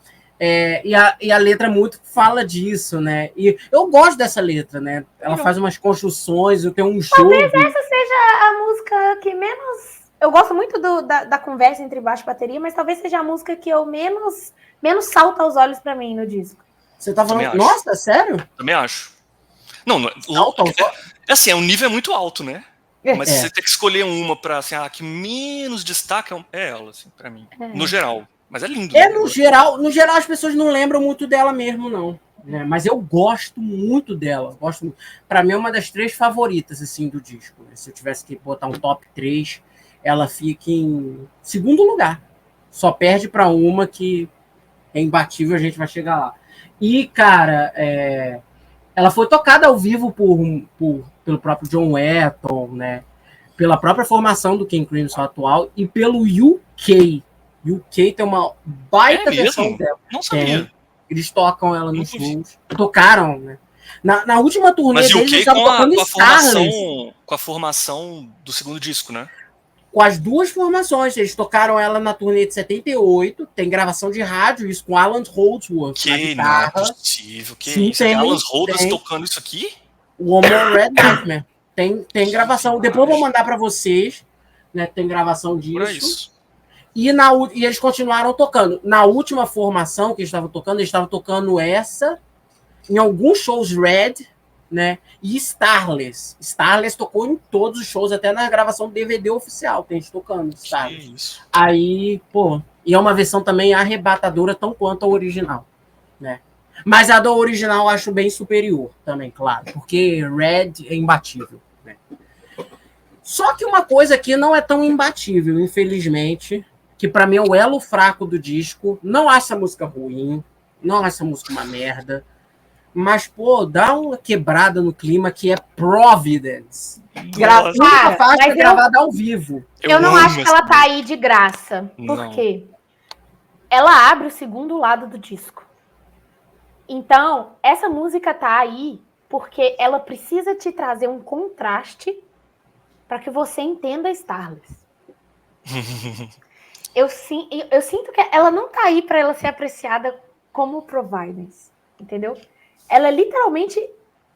e a letra muito fala disso, né? E eu gosto dessa letra, né? Ela faz umas construções, eu tenho um jogo. Talvez essa seja a música que menos... Eu gosto muito da conversa entre baixo e bateria, mas talvez seja a música que eu menos salta aos olhos pra mim no disco. Você tá falando... Também Nossa, sério? Também acho. Não, é assim, o nível é muito alto, né? Mas se você tem que escolher uma pra, assim, que menos destaca, é ela, assim, pra mim. No geral. Mas é lindo. É, no geral as pessoas não lembram muito dela mesmo, não. Né? Mas eu gosto muito dela. Pra mim é uma das 3 favoritas, assim, do disco. Né? Se eu tivesse que botar um top 3, ela fica em segundo lugar. Só perde pra uma que é imbatível, a gente vai chegar lá. E, cara, ela foi tocada ao vivo pelo próprio John Wetton, né? Pela própria formação do King Crimson atual e pelo UK. UK tem uma baita versão dela. Não sabia. Eles tocam ela nos shows. Tocaram, né? Na última turnê deles, eles estavam tocando com a formação do segundo disco, né? Com as 2 formações. Eles tocaram ela na turnê de 78. Tem gravação de rádio, isso com Alan Holdsworth na guitarra. Não é possível. Sim, tem Alan Holdsworth tocando isso aqui? O One More Red Nightmare. Tem gravação. Depois eu vou mandar para vocês. Né? Tem gravação disso. E eles continuaram tocando. Na última formação que eles estavam tocando essa, em alguns shows Red, né? E Starless. Starless tocou em todos os shows, até na gravação do DVD oficial, tem gente tocando Starless. Isso. Aí, e é uma versão também arrebatadora, tão quanto a original, né? Mas a do original eu acho bem superior também, claro, porque Red é imbatível, né? Só que uma coisa aqui não é tão imbatível, infelizmente, que pra mim é o elo fraco do disco. Não acho essa música ruim, não acho essa música uma merda, mas, dá uma quebrada no clima que é Providence. Única faixa gravada ao vivo. Eu não acho que ela tá aí de graça. Por quê? Ela abre o segundo lado do disco. Então, essa música tá aí porque ela precisa te trazer um contraste para que você entenda Starless. Eu sinto que ela não tá aí para ela ser apreciada como Providence, entendeu? Ela literalmente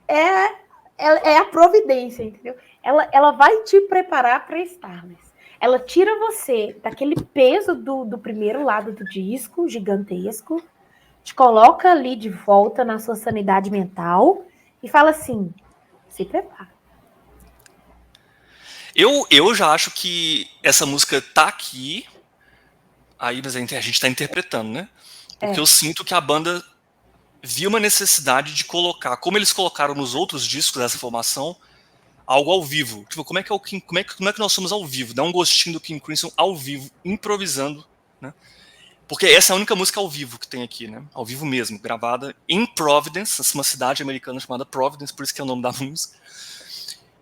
é a providência, entendeu? Ela vai te preparar para Starless. Ela tira você daquele peso do primeiro lado do disco, gigantesco, te coloca ali de volta na sua sanidade mental e fala assim, se prepara. Eu já acho que essa música tá aqui, aí mas a gente tá interpretando, né? Porque eu sinto que a banda viu uma necessidade de colocar, como eles colocaram nos outros discos dessa formação, algo ao vivo. Tipo, como é que nós somos ao vivo? Dá um gostinho do King Crimson ao vivo, improvisando, né? Porque essa é a única música ao vivo que tem aqui, né? Ao vivo mesmo, gravada em Providence, uma cidade americana chamada Providence, por isso que é o nome da música.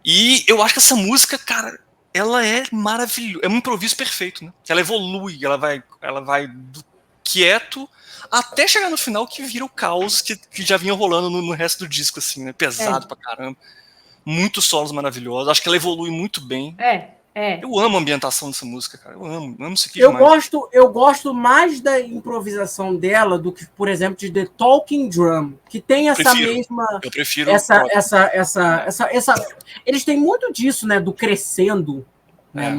E eu acho que essa música, cara, ela é maravilhosa, é um improviso perfeito, né? Ela evolui, ela vai do quieto até chegar no final que vira o caos que já vinha rolando no resto do disco, assim, né? Pesado pra caramba. Muitos solos maravilhosos. Acho que ela evolui muito bem. Eu amo a ambientação dessa música, cara. Eu amo isso aqui demais. Eu gosto mais da improvisação dela do que, por exemplo, de The Talking Drum, que tem essa mesma... Eu prefiro... Eles têm muito disso, né? Do crescendo, né?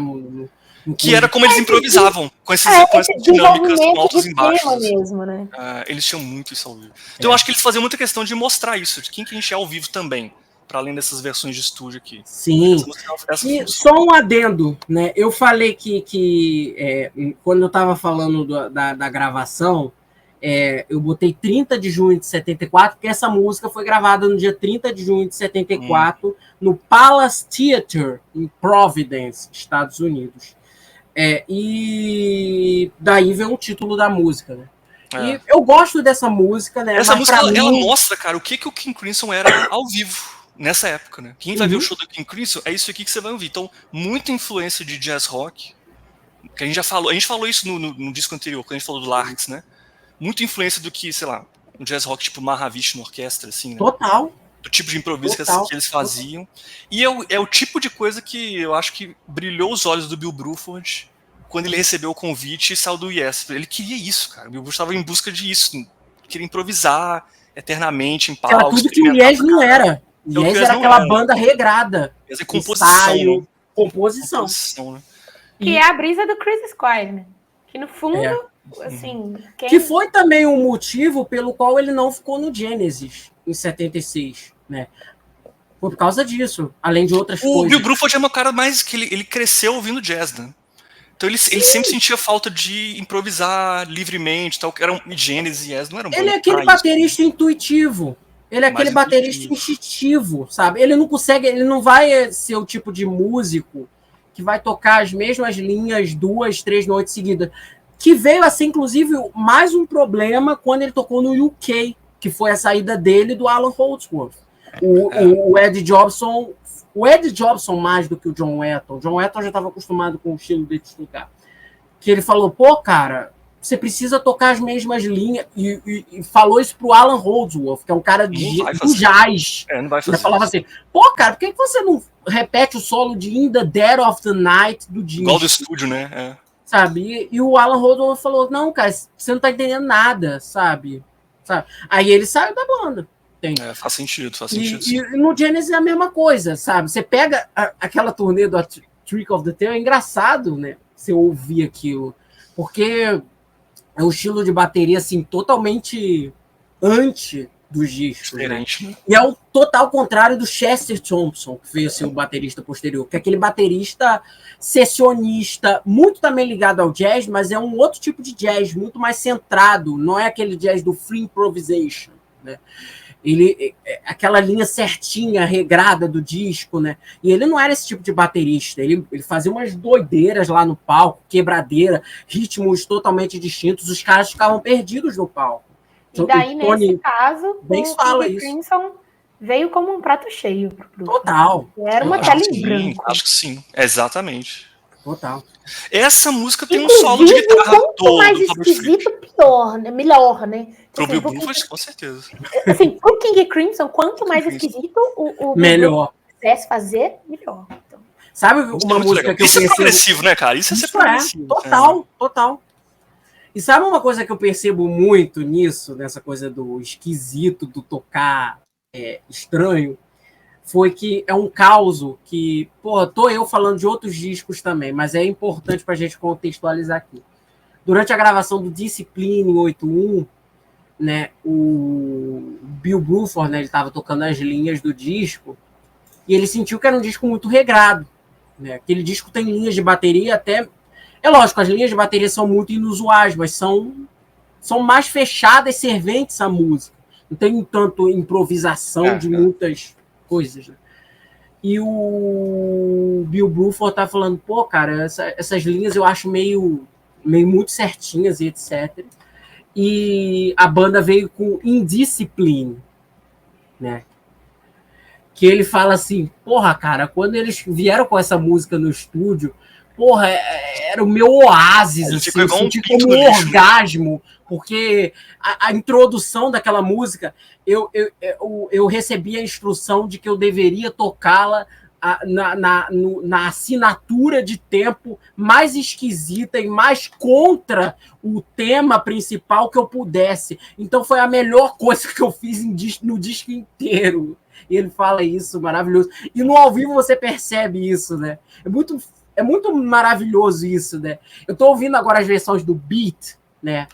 Que era como eles improvisavam, com essas dinâmicas com altos e baixos. Mesmo, né? Eles tinham muito isso ao vivo. Então eu acho que eles faziam muita questão de mostrar isso, de quem que a gente é ao vivo também, para além dessas versões de estúdio aqui. Sim. E só um adendo, né? Eu falei que quando eu estava falando da gravação, eu botei 30 de junho de 74, porque essa música foi gravada no dia 30 de junho de 74, no Palace Theatre, em Providence, Estados Unidos. E daí vem o título da música, né? E eu gosto dessa música, né? Essa música, ela mostra, cara, o que o King Crimson era ao vivo nessa época, né? Quem vai ver o show do King Crimson é isso aqui que você vai ouvir. Então, muita influência de jazz rock, que a gente falou isso no disco anterior, quando a gente falou do Larks, né? Muita influência do que, sei lá, um jazz rock tipo Mahavishnu Orquestra, assim, né? Total. Do tipo de improviso que eles faziam. E é o tipo de coisa que eu acho que brilhou os olhos do Bill Bruford quando ele recebeu o convite, saiu do Yes. Ele queria isso, cara. O Bill Bruford estava em busca disso. Queria improvisar eternamente em Que era palco. tudo que o Yes não era. O Então, o Yes Yes era não aquela era. banda regrada. Yes é composição. Ensaio, Né? composição. Né? Que é a brisa do Chris Squire, né? Que no fundo, assim... Que foi também um motivo pelo qual ele não ficou no Genesis em 76, né? Por causa disso, além de outras coisas. O Bill Bruford é um cara mais que ele cresceu ouvindo jazz, né? Então ele sempre sentia falta de improvisar livremente, tal. Era um Genesis e Yes, não era um. Ele é aquele baterista intuitivo. Ele é aquele baterista instintivo, sabe? Ele não consegue, ele não vai ser o tipo de músico que vai tocar as mesmas linhas 2, 3 noites seguidas. Que veio a ser, inclusive, mais um problema quando ele tocou no UK, que foi a saída dele do Alan Holdsworth. O Ed Jobson, mais do que o John Wetton. O John Wetton já estava acostumado com o estilo dele de tocar. Que ele falou, pô, cara, você precisa tocar as mesmas linhas. E falou isso pro Alan Holdsworth, que é um cara do jazz. Não vai fazer. Ele falava assim, pô, cara, por que você não repete o solo de In the Dead of the Night do disco? Igual do estúdio, né? Sabe? E o Alan Holdsworth falou, não, cara, você não tá entendendo nada, sabe? Aí ele saiu da banda. Faz sentido. E no Genesis é a mesma coisa, sabe? Você pega aquela turnê do Trick of the Tail, é engraçado, né? Você ouvir aquilo. Porque é um estilo de bateria, assim, totalmente anti dos discos. Diferente, né? E é o total contrário do Chester Thompson, que veio ser o baterista posterior, que é aquele baterista sessionista, muito também ligado ao jazz, mas é um outro tipo de jazz, muito mais centrado, não é aquele jazz do free improvisation, né? Ele, aquela linha certinha, regrada do disco, né? E ele não era esse tipo de baterista, ele fazia umas doideiras lá no palco, quebradeira, ritmos totalmente distintos, os caras ficavam perdidos no palco. E daí, nesse caso, o King Crimson veio como um prato cheio. Total. Era uma tela em branco. Acho que sim, exatamente. Total. Essa música tem inclusive, um solo de guitarra quanto mais esquisito, pior, né? Melhor, né? Pro Bill Bruford, com certeza. Assim, pro King Crimson, quanto mais esquisito o melhor pudesse fazer, melhor. Então. Sabe uma música que eu percebo... Isso é progressivo, né, cara? Isso é progressivo. Total. E sabe uma coisa que eu percebo muito nisso, nessa coisa do esquisito, do tocar estranho? Foi que é um caos que... Pô, tô eu falando de outros discos também, mas é importante pra gente contextualizar aqui. Durante a gravação do Discipline 81, né, o Bill Bruford, né, ele estava tocando as linhas do disco e ele sentiu que era um disco muito regrado. Né? Aquele disco tem linhas de bateria até... É lógico, as linhas de bateria são muito inusuais, mas são mais fechadas, serventes à música. Não tem tanto improvisação de muitas coisas. Né? E o Bill Bruford tá falando, pô, cara, essas linhas eu acho meio muito certinhas e etc. E a banda veio com Indiscipline, né? Que ele fala assim, porra, cara, quando eles vieram com essa música no estúdio, porra, era o meu oásis, assim, eu senti como um orgasmo, porque a introdução daquela música, eu recebi a instrução de que eu deveria tocá-la na assinatura de tempo mais esquisita e mais contra o tema principal que eu pudesse. Então foi a melhor coisa que eu fiz no disco inteiro. E ele fala isso, maravilhoso. E no ao vivo você percebe isso, né? É muito maravilhoso isso, né? Eu tô ouvindo agora as versões do Beat, né?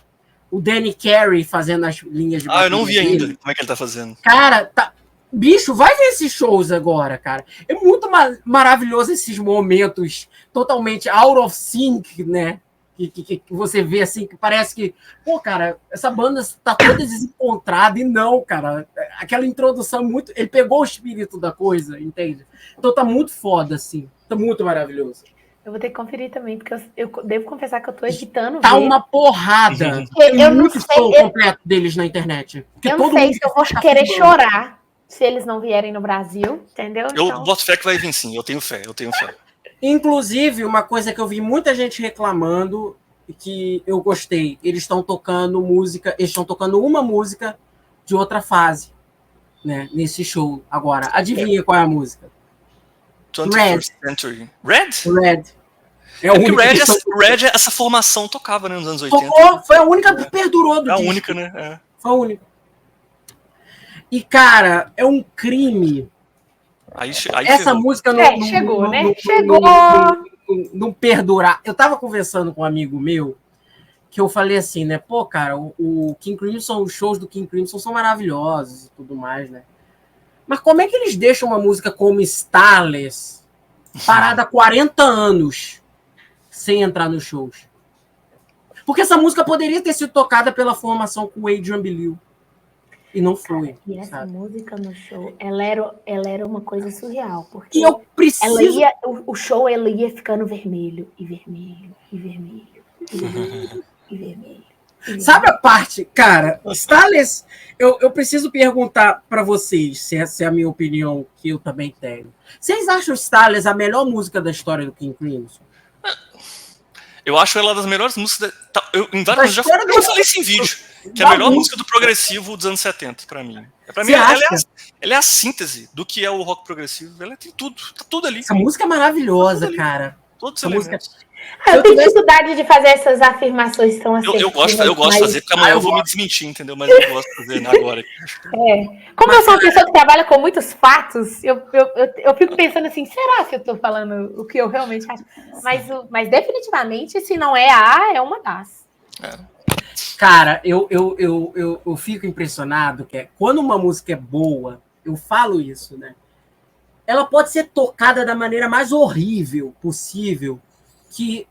O Danny Carey fazendo as linhas de bateria. Eu não vi ainda como é que ele tá fazendo. Cara, tá... Bicho, vai ver esses shows agora, cara. É muito maravilhoso esses momentos totalmente out of sync, né? Que você vê assim, que parece que... Pô, cara, essa banda tá toda desencontrada. E não, cara. Aquela introdução muito... Ele pegou o espírito da coisa, entende? Então tá muito foda, assim. Tá muito maravilhoso. Eu vou ter que conferir também, porque eu devo confessar que eu tô editando. Tá uma porrada. Eu não sei. Show completo deles na internet. Eu não sei se eu vou querer chorar se eles não vierem no Brasil, entendeu? Eu boto fé que vai vir sim, eu tenho fé. Inclusive, uma coisa que eu vi muita gente reclamando e que eu gostei, eles estão tocando uma música de outra fase, né, nesse show agora. Adivinha qual é a música? 21st Century. Red? Red. É a Porque única que Red, essa formação tocava, né, nos anos 80. tocou, foi a única que perdurou do É a disco. única, né? É. Foi a única. E, cara, é um crime. Aí Essa ferrou. música chegou, né? Chegou. Não perdurar. Eu tava conversando com um amigo meu que eu falei assim, né? Pô, cara, o King Crimson, os shows do King Crimson são maravilhosos e tudo mais, né? Mas como é que eles deixam uma música como Starless parada há 40 anos sem entrar nos shows? Porque essa música poderia ter sido tocada pela formação com o Adrian Belew. E não foi. E essa sabe? música no show, ela era uma coisa surreal. Porque E eu preciso... o show ele ia ficando vermelho, e vermelho, e vermelho, e vermelho, e vermelho. Sabe a parte, cara, Starless, eu preciso perguntar para vocês, se essa é a minha opinião, que eu também tenho. Vocês acham Starless a melhor música da história do King Crimson? Eu acho ela das melhores músicas. Em vários já história falei isso em vídeo. Que é a melhor música do progressivo dos anos 70, pra mim. Pra mim, ela é a síntese do que é o rock progressivo. Ela tem tudo, tá tudo ali. Essa música é maravilhosa, cara. Todos os Essa música... Eu tenho dificuldade de fazer essas afirmações tão assim. Eu gosto de fazer, porque amanhã eu vou me desmentir, entendeu? Mas eu gosto de fazer agora. Como eu sou uma pessoa que trabalha com muitos fatos, eu fico pensando assim, será que eu tô falando o que eu realmente acho? Mas definitivamente, se não é a, é uma das. Cara, eu fico impressionado que quando uma música é boa, eu falo isso, né? Ela pode ser tocada da maneira mais horrível possível, que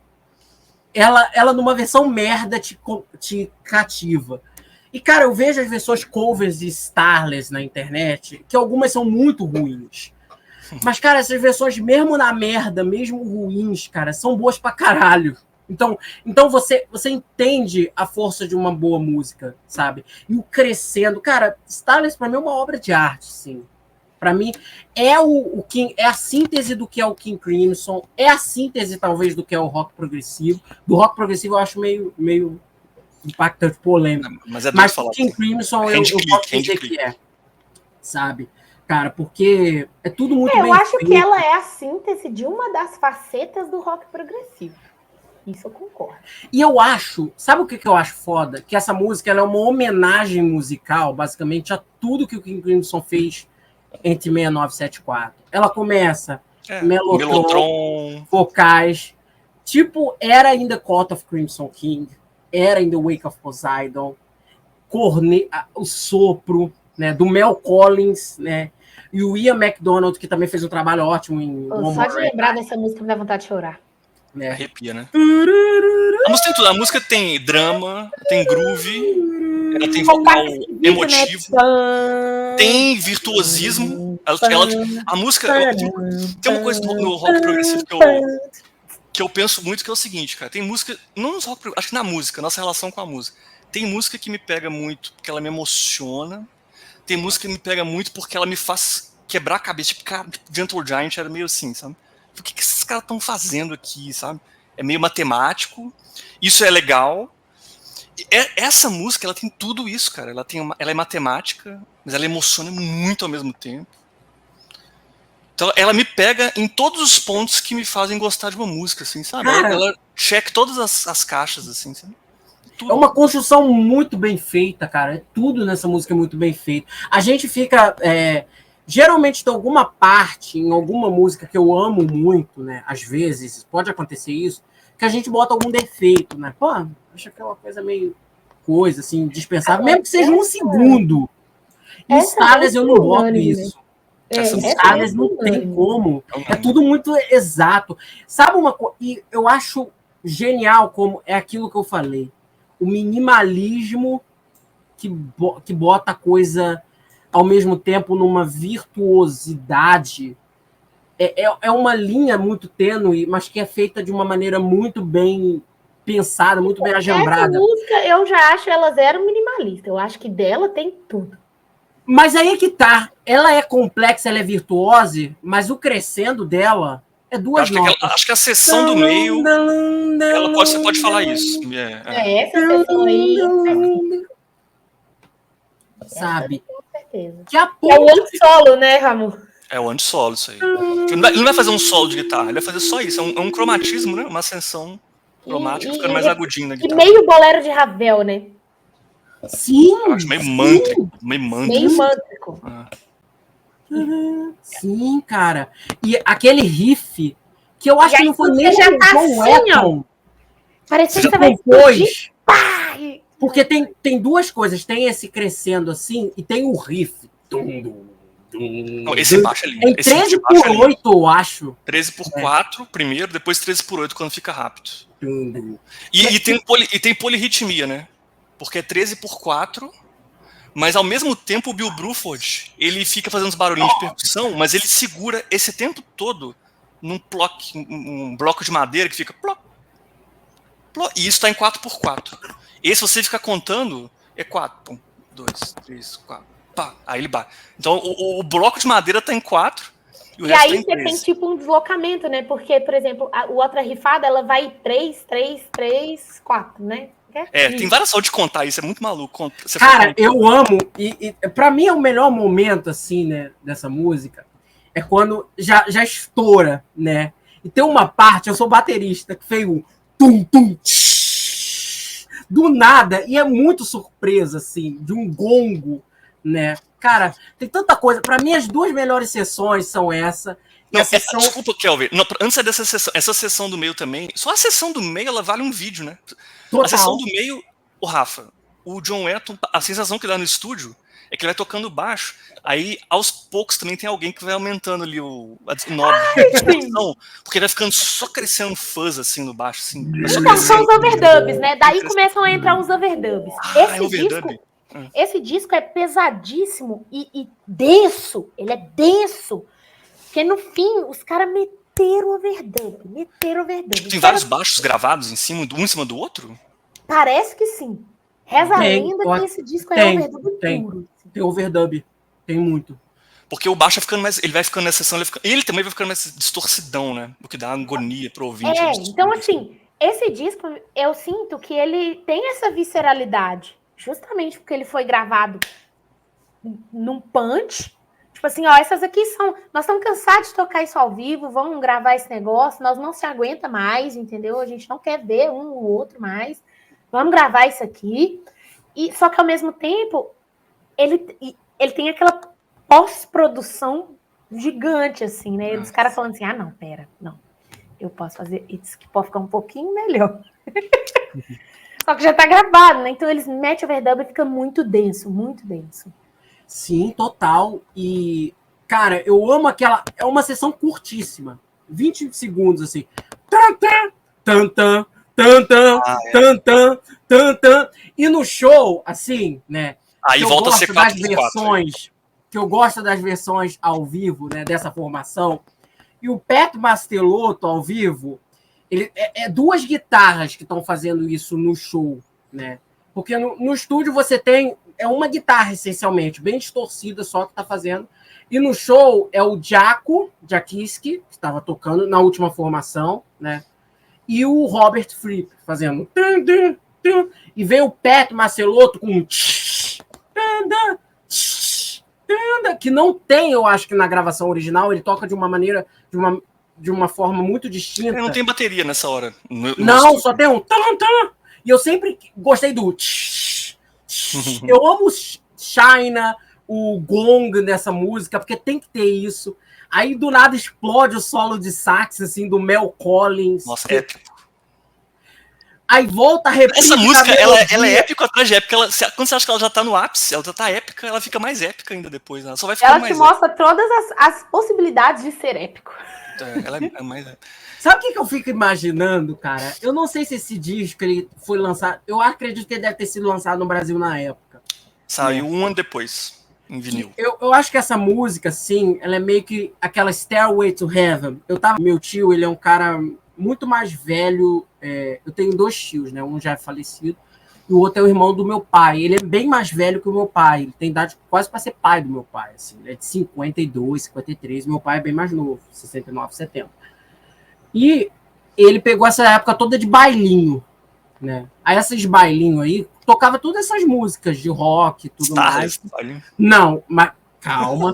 ela numa versão merda te cativa. E, cara, eu vejo as versões covers de Starless na internet, que algumas são muito ruins. Mas, cara, essas versões, mesmo na merda, mesmo ruins, cara, são boas pra caralho. Então você entende a força de uma boa música, sabe? E o crescendo. Cara, Starless pra mim é uma obra de arte, sim. Pra mim é é a síntese do que é o King Crimson, é a síntese talvez do que é o rock progressivo. Do rock progressivo eu acho meio impactante, polêmico. Mas o King Crimson eu posso dizer que é, sabe? Cara, porque é tudo muito bem eu acho feito. que ela é a síntese de uma das facetas do rock progressivo. Isso eu concordo. E eu acho, sabe o que eu acho foda? Que essa música ela é uma homenagem musical, basicamente, a tudo que o King Crimson fez entre 69 e 74. Ela começa melotron, vocais, tipo, era in the Court of Crimson King, era in the Wake of Poseidon, o sopro, né, do Mel Collins, né, e o Ian MacDonald, que também fez um trabalho ótimo em só de lembrar dessa música me dá vontade de chorar. Né? Arrepia, né? A música tem tudo. A música tem drama, tem groove, ela tem vocal emotivo, tem virtuosismo. A música... tem uma coisa no rock progressivo que eu penso muito, que é o seguinte, cara. Tem música... Não nos rock, acho que na música, nossa relação com a música. Tem música que me pega muito porque ela me emociona. Tem música que me pega muito porque ela me faz quebrar a cabeça. Tipo, cara, Gentle Giant era meio assim, sabe? O que esses caras estão fazendo aqui, sabe? É meio matemático. Isso é legal. Essa música, ela tem tudo isso, cara. Ela é matemática, mas ela emociona muito ao mesmo tempo. Então, ela me pega em todos os pontos que me fazem gostar de uma música, assim, sabe? Ela checa todas as caixas, assim, sabe? Tudo. É uma construção muito bem feita, cara. Tudo nessa música é muito bem feito. A gente fica... geralmente tem alguma parte em alguma música que eu amo muito, né? Às vezes, pode acontecer isso, que a gente bota algum defeito, né? Pô, acho que é uma coisa meio coisa, assim, dispensável, mesmo que seja um segundo. E Starless eu não boto isso. Starless não tem como. É tudo muito exato. Sabe uma coisa? E eu acho genial como é aquilo que eu falei. O minimalismo que bota a coisa... ao mesmo tempo numa virtuosidade, é uma linha muito tênue, mas que é feita de uma maneira muito bem pensada, muito bem agembrada. Essa música, eu já acho ela zero minimalista, eu acho que dela tem tudo. Mas aí é que tá, ela é complexa, ela é virtuosa, mas o crescendo dela é duas notas. Acho que a sessão do meio, você pode falar isso. Essa sessão aí... sabe? Com certeza. Que é o outro solo, né, Ramon? É o anti-solo, isso aí. Ele não vai fazer um solo de guitarra, ele vai fazer só isso. É um cromatismo, né? Uma ascensão cromática ficando mais agudinho na E guitarra. meio bolero de Ravel, né? Sim! Eu acho meio mântrico. Meio Meio mântrico. mântrico. Sim, cara. E aquele riff, que eu acho E que aí não foi você nem já o tá John assim, Wetton. Parece que Já você vai explodir. compôs. Pá! Porque tem duas coisas. Tem esse crescendo assim e tem o riff. Não, esse baixo é lindo. Em Esse riff 13 de baixo é por lindo. 8, eu acho. 13 por 4 primeiro, depois 13 por 8 quando fica rápido. E tem polirritmia, né? Porque é 13 por 4, mas ao mesmo tempo o Bill Bruford, ele fica fazendo uns barulhinhos de percussão, mas ele segura esse tempo todo num bloco de madeira que fica ploc, ploc, e isso tá em 4 por 4. Esse você fica contando, é 4, 1, 2, 3, 4, pá, aí ele bate. Então o bloco de madeira tá em 4 e o E resto aí tá em você 3. tem tipo um deslocamento, né? Porque, por exemplo, a outra rifada, ela vai 3, 3, 3, 4, né? Tem várias formas de contar isso, é muito maluco. Você Cara, eu amo, e pra mim é o melhor momento, assim, né, dessa música, é quando já estoura, né? E tem uma parte, eu sou baterista, que fez um tum-tum, do nada, e é muito surpresa, assim, de um gongo, né? Cara, tem tanta coisa. Pra mim, as duas melhores sessões são essa. Não, sessão... Desculpa, Kelvin. Não, antes dessa sessão, essa sessão do meio também. Só a sessão do meio ela vale um vídeo, né? Total. A sessão do meio, o Rafa, o John Wetton, a sensação que dá no estúdio é que ele vai tocando baixo. Aí, aos poucos, também tem alguém que vai aumentando ali o knob de distorção, porque vai ficando só crescendo fuzz assim no baixo. Assim, Então, são os overdubs, né? Daí começam a entrar uns overdubs. Esse disco é pesadíssimo e denso. Ele é denso. Porque no fim, os caras meteram overdub. Tem vários baixos gravados um em cima do outro? Parece que sim. Reza a lenda que esse disco é overdub puro. Tem overdub. Tem muito. Porque o baixo vai ficando mais. Ele vai ficando nessa sessão. Ele também vai ficando mais distorcidão, né? O que dá agonia pro ouvinte. Então, assim, esse disco, eu sinto que ele tem essa visceralidade. Justamente porque ele foi gravado num punch. Tipo assim, ó, essas aqui são... Nós estamos cansados de tocar isso ao vivo, vamos gravar esse negócio, nós não se aguenta mais, entendeu? A gente não quer ver um ou outro mais. Vamos gravar isso aqui. Só que, ao mesmo tempo, ele tem aquela pós-produção gigante, assim, né? Os caras falando assim, não, pera, não. Eu posso fazer isso que pode ficar um pouquinho melhor. Só que já tá gravado, né? Então eles metem overdub e fica muito denso, muito denso. Sim, total. E, cara, eu amo aquela... É uma sessão curtíssima. 20 segundos, assim. Tantã, tantã, tantã, tantã, tantã. E no show, assim, né? Aí volta a ser 4 das versões, que eu gosto das versões ao vivo, né? Dessa formação. E o Pat Mastelotto, ao vivo, ele é duas guitarras que estão fazendo isso no show, né? Porque no estúdio você tem... É uma guitarra, essencialmente, bem distorcida só que tá fazendo. E no show é o Jakiski, que estava tocando na última formação, né? E o Robert Fripp fazendo... E vem o Pat Mastelotto com... Que não tem, eu acho que na gravação original, ele toca de uma maneira... De uma forma muito distinta. Não tem bateria nessa hora. Não, só tem um... E eu sempre gostei do... Eu amo China, o gong nessa música, porque tem que ter isso. Aí, do nada, explode o solo de sax, assim, do Mel Collins. Nossa, épico. Aí volta a reprise. Essa música, ela é épica atrás de épica. Quando você acha que ela já tá no ápice, ela já tá épica, ela fica mais épica ainda depois. Ela só vai ficar mais épica. Ela te mostra todas as possibilidades de ser épico. Ela é mais épica. Sabe o que eu fico imaginando, cara? Eu não sei se esse disco ele foi lançado... Eu acredito que ele deve ter sido lançado no Brasil na época. Saiu um ano depois, em vinil. Eu acho que essa música, assim, ela é meio que aquela Stairway to Heaven. Meu tio, ele é um cara muito mais velho. Eu tenho 2 tios, né? Um já é falecido e o outro é o irmão do meu pai. Ele é bem mais velho que o meu pai. Ele tem idade quase para ser pai do meu pai. Assim. Ele é de 52, 53. Meu pai é bem mais novo, 69, 70. E ele pegou essa época toda de bailinho, né? Aí esses bailinhos aí, tocava todas essas músicas de rock e tudo mais. Não, mas calma.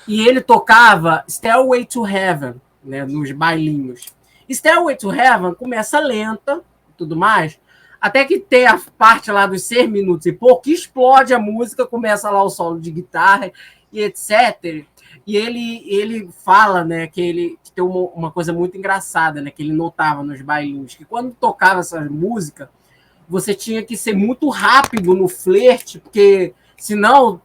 E ele tocava Stairway to Heaven, né, nos bailinhos. Stairway to Heaven começa lenta, tudo mais, até que tem a parte lá dos 6 minutos e pouco, que explode a música, começa lá o solo de guitarra e etc. E ele fala, né, que tem uma coisa muito engraçada, né, que ele notava nos bailinhos, que quando tocava essa música, você tinha que ser muito rápido no flerte, porque senão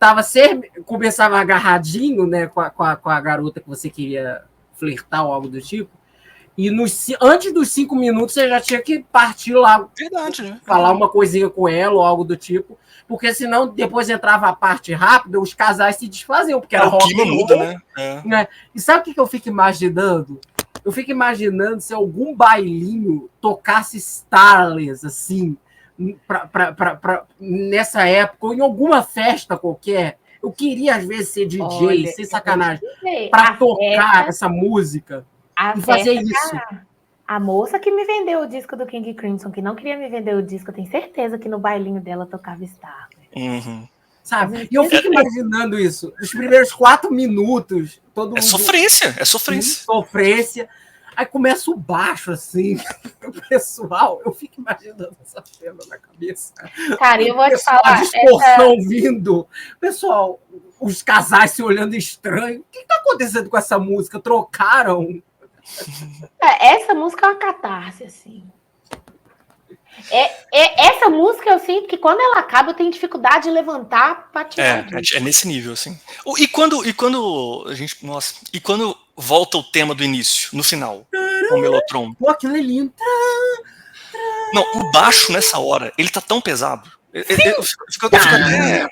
começava agarradinho, né, com a garota que você queria flertar ou algo do tipo, e antes dos 5 minutos você já tinha que partir lá, Verdade, né? falar uma coisinha com ela ou algo do tipo, porque senão depois entrava a parte rápida, os casais se desfaziam, porque era O rock clima and roll, muda, né? né? E sabe o que eu fico imaginando? Eu fico imaginando se algum bailinho tocasse Starless, assim, nessa época, ou em alguma festa qualquer. Eu queria, às vezes, ser DJ, Olha, sem sacanagem, a para tocar festa- essa música a e fazer festa isso. A moça que me vendeu o disco do King Crimson, que não queria me vender o disco, eu tenho certeza que no bailinho dela tocava Star. Uhum. Sabe? E eu fico imaginando isso. Os primeiros 4 minutos, todo mundo... É sofrência. Sofrência. Aí começa o baixo, assim. O pessoal, eu fico imaginando essa cena na cabeça. Cara, eu vou te falar... A distorção vindo. Pessoal, os casais se olhando estranho. O que está acontecendo com essa música? Trocaram? Essa música é uma catarse, assim. Essa música eu sinto que quando ela acaba eu tenho dificuldade de levantar para tirar. É nesse nível, assim. E quando a gente. Nossa. E quando volta o tema do início, no final, com o Mellotron. Pô, aquilo é lindo. Não, o baixo nessa hora, ele tá tão pesado. Eu fico até.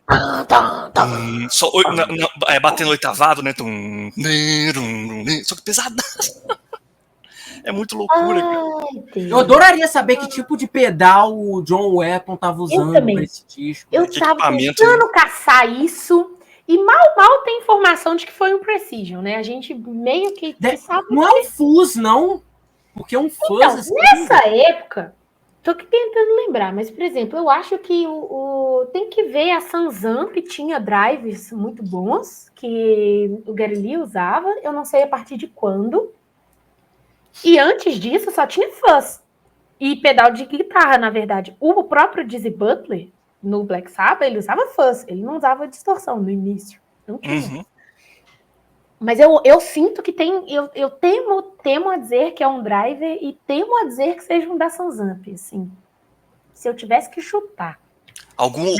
Só batendo oitavado, né? Só que pesado. É muito loucura, cara. Eu adoraria saber que tipo de pedal o John Wetton tava usando para esse disco. Eu tava tentando caçar isso e mal tem informação de que foi um Precision, né? A gente meio que sabe. Não é um Fuzz, não. Porque é um Fuzz. Então, assim, nessa época, tô aqui tentando lembrar, mas, por exemplo, eu acho que tem que ver, a Sansamp tinha drives muito bons que o Gary Lee usava, eu não sei a partir de quando. E antes disso, só tinha fuzz. E pedal de guitarra, na verdade. O próprio Dizzy Butler, no Black Sabbath, ele usava fuzz. Ele não usava distorção no início. Não tinha. Uhum. Mas eu sinto que tem... Eu temo a dizer que é um driver e temo a dizer que seja um da Sansamp, assim. Se eu tivesse que chutar. Algum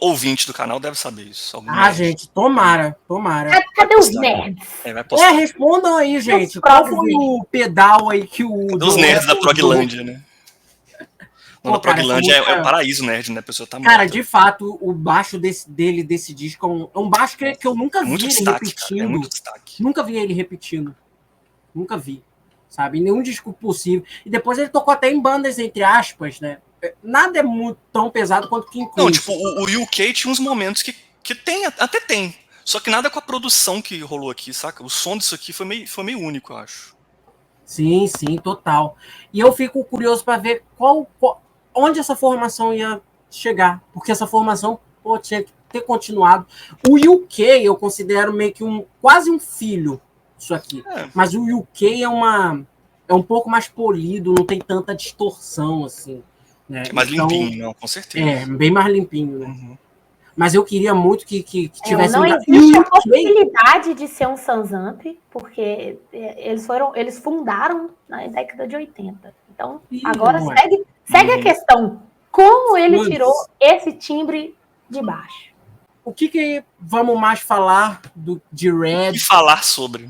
ouvinte do canal deve saber isso. Gente, tomara. Cadê os nerds? Vai postar. Respondam aí, gente. Qual foi o pedal aí que o... Dos nerds da Proglândia, né? Na Proglândia é o paraíso nerd, né? A pessoa tá morta. Cara, de fato, o baixo desse disco é um baixo que eu nunca vi ele repetindo. É muito destaque. Nunca vi ele repetindo. Nunca vi. Sabe? Em nenhum disco possível. E depois ele tocou até em bandas, entre aspas, né? Nada é muito tão pesado quanto King Crimson. Não, tipo, o UK tinha uns momentos que até tem. Só que nada com a produção que rolou aqui, saca? O som disso aqui foi meio único, eu acho. Sim, total. E eu fico curioso para ver onde essa formação ia chegar. Porque essa formação tinha que ter continuado. O UK eu considero meio que quase um filho disso aqui. Mas o UK é um pouco mais polido, não tem tanta distorção, assim. Né? Mais limpinho, não, com certeza. Bem mais limpinho, né? Uhum. Mas eu queria muito que tivesse... Não existe a possibilidade de ser um Sansamp, porque eles fundaram na década de 80. Então, agora segue a questão. Como ele tirou esse timbre de baixo? O que vamos mais falar de Red? E falar sobre.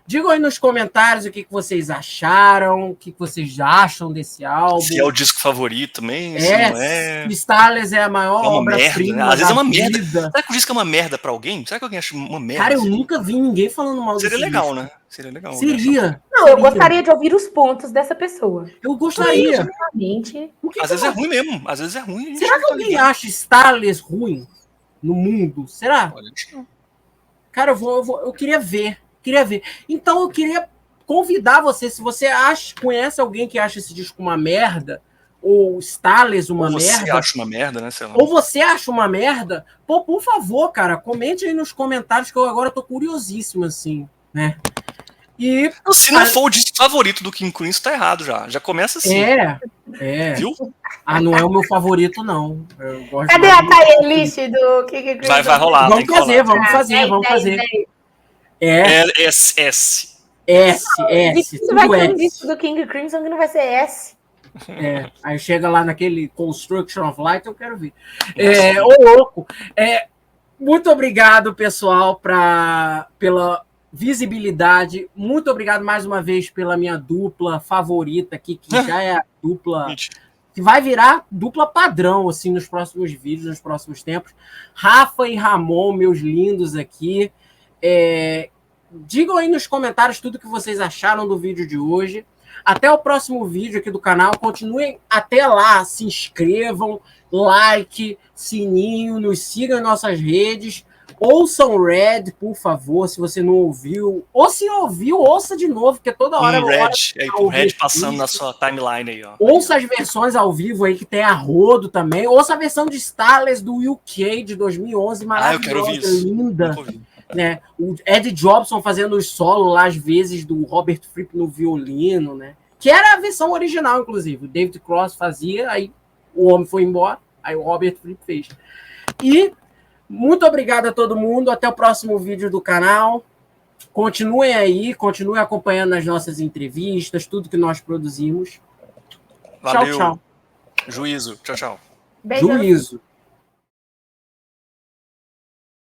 Digam aí nos comentários o que vocês acharam, o que vocês acham desse álbum. Se é o disco favorito também, se não é. Starless é a maior merda, obra-prima né? Às vezes é uma vida. merda. Será que o disco é uma merda pra alguém? Será que alguém acha uma merda? Cara, eu nunca vi ninguém falando mal Seria desse legal, disco. né? Seria legal. Seria. Não, eu gostaria de ouvir os pontos dessa pessoa. Eu gostaria. Às vezes é ruim mesmo. Às vezes é ruim. Será que alguém acha Starless ruim no mundo? Será? Cara, eu queria ver. Então eu queria convidar você, se você conhece alguém que acha esse disco uma merda, ou Stales uma Ou você merda, acha uma merda, né? Sei lá. ou você acha uma merda, pô, por favor, cara, comente aí nos comentários que eu agora tô curiosíssimo, assim, né? E Se não for o disco favorito do King Crimson, tá errado já. Já começa assim. Viu? Viu? Não é o meu favorito, não. Eu gosto Cadê mais a playlist do King Crimson? Vai rolar. tem Vamos que fazer, rolar. vamos fazer. S. Difícil vai tudo ter um S. disco do King Crimson que não vai ser S. Aí chega lá naquele Construction of Light, eu quero ver. Ô, louco. Muito obrigado, pessoal, pela visibilidade. Muito obrigado mais uma vez pela minha dupla favorita aqui, que já é a dupla que vai virar dupla padrão assim nos próximos vídeos, nos próximos tempos. Rafa e Ramon, meus lindos aqui. Digam aí nos comentários tudo que vocês acharam do vídeo de hoje. Até o próximo vídeo aqui do canal. Continuem até lá, se inscrevam, like, sininho, nos sigam em nossas redes. Ouçam Red, por favor, se você não ouviu. Ou se ouviu, ouça de novo, porque toda hora... O Red passando na sua timeline aí, ó. Ouça as versões ao vivo aí, que tem a rodo também. Ouça a versão de Stales do UK de 2011, maravilhosa, eu quero ouvir isso. linda. Né? O Ed Jobson fazendo os solos lá, às vezes, do Robert Fripp no violino, né? Que era a versão original, inclusive. O David Cross fazia, aí o homem foi embora, aí o Robert Fripp fez. E muito obrigado a todo mundo. Até o próximo vídeo do canal. Continuem aí, continuem acompanhando as nossas entrevistas, tudo que nós produzimos. Valeu. Tchau, tchau. Juízo. Tchau, tchau. Beijo. Juízo.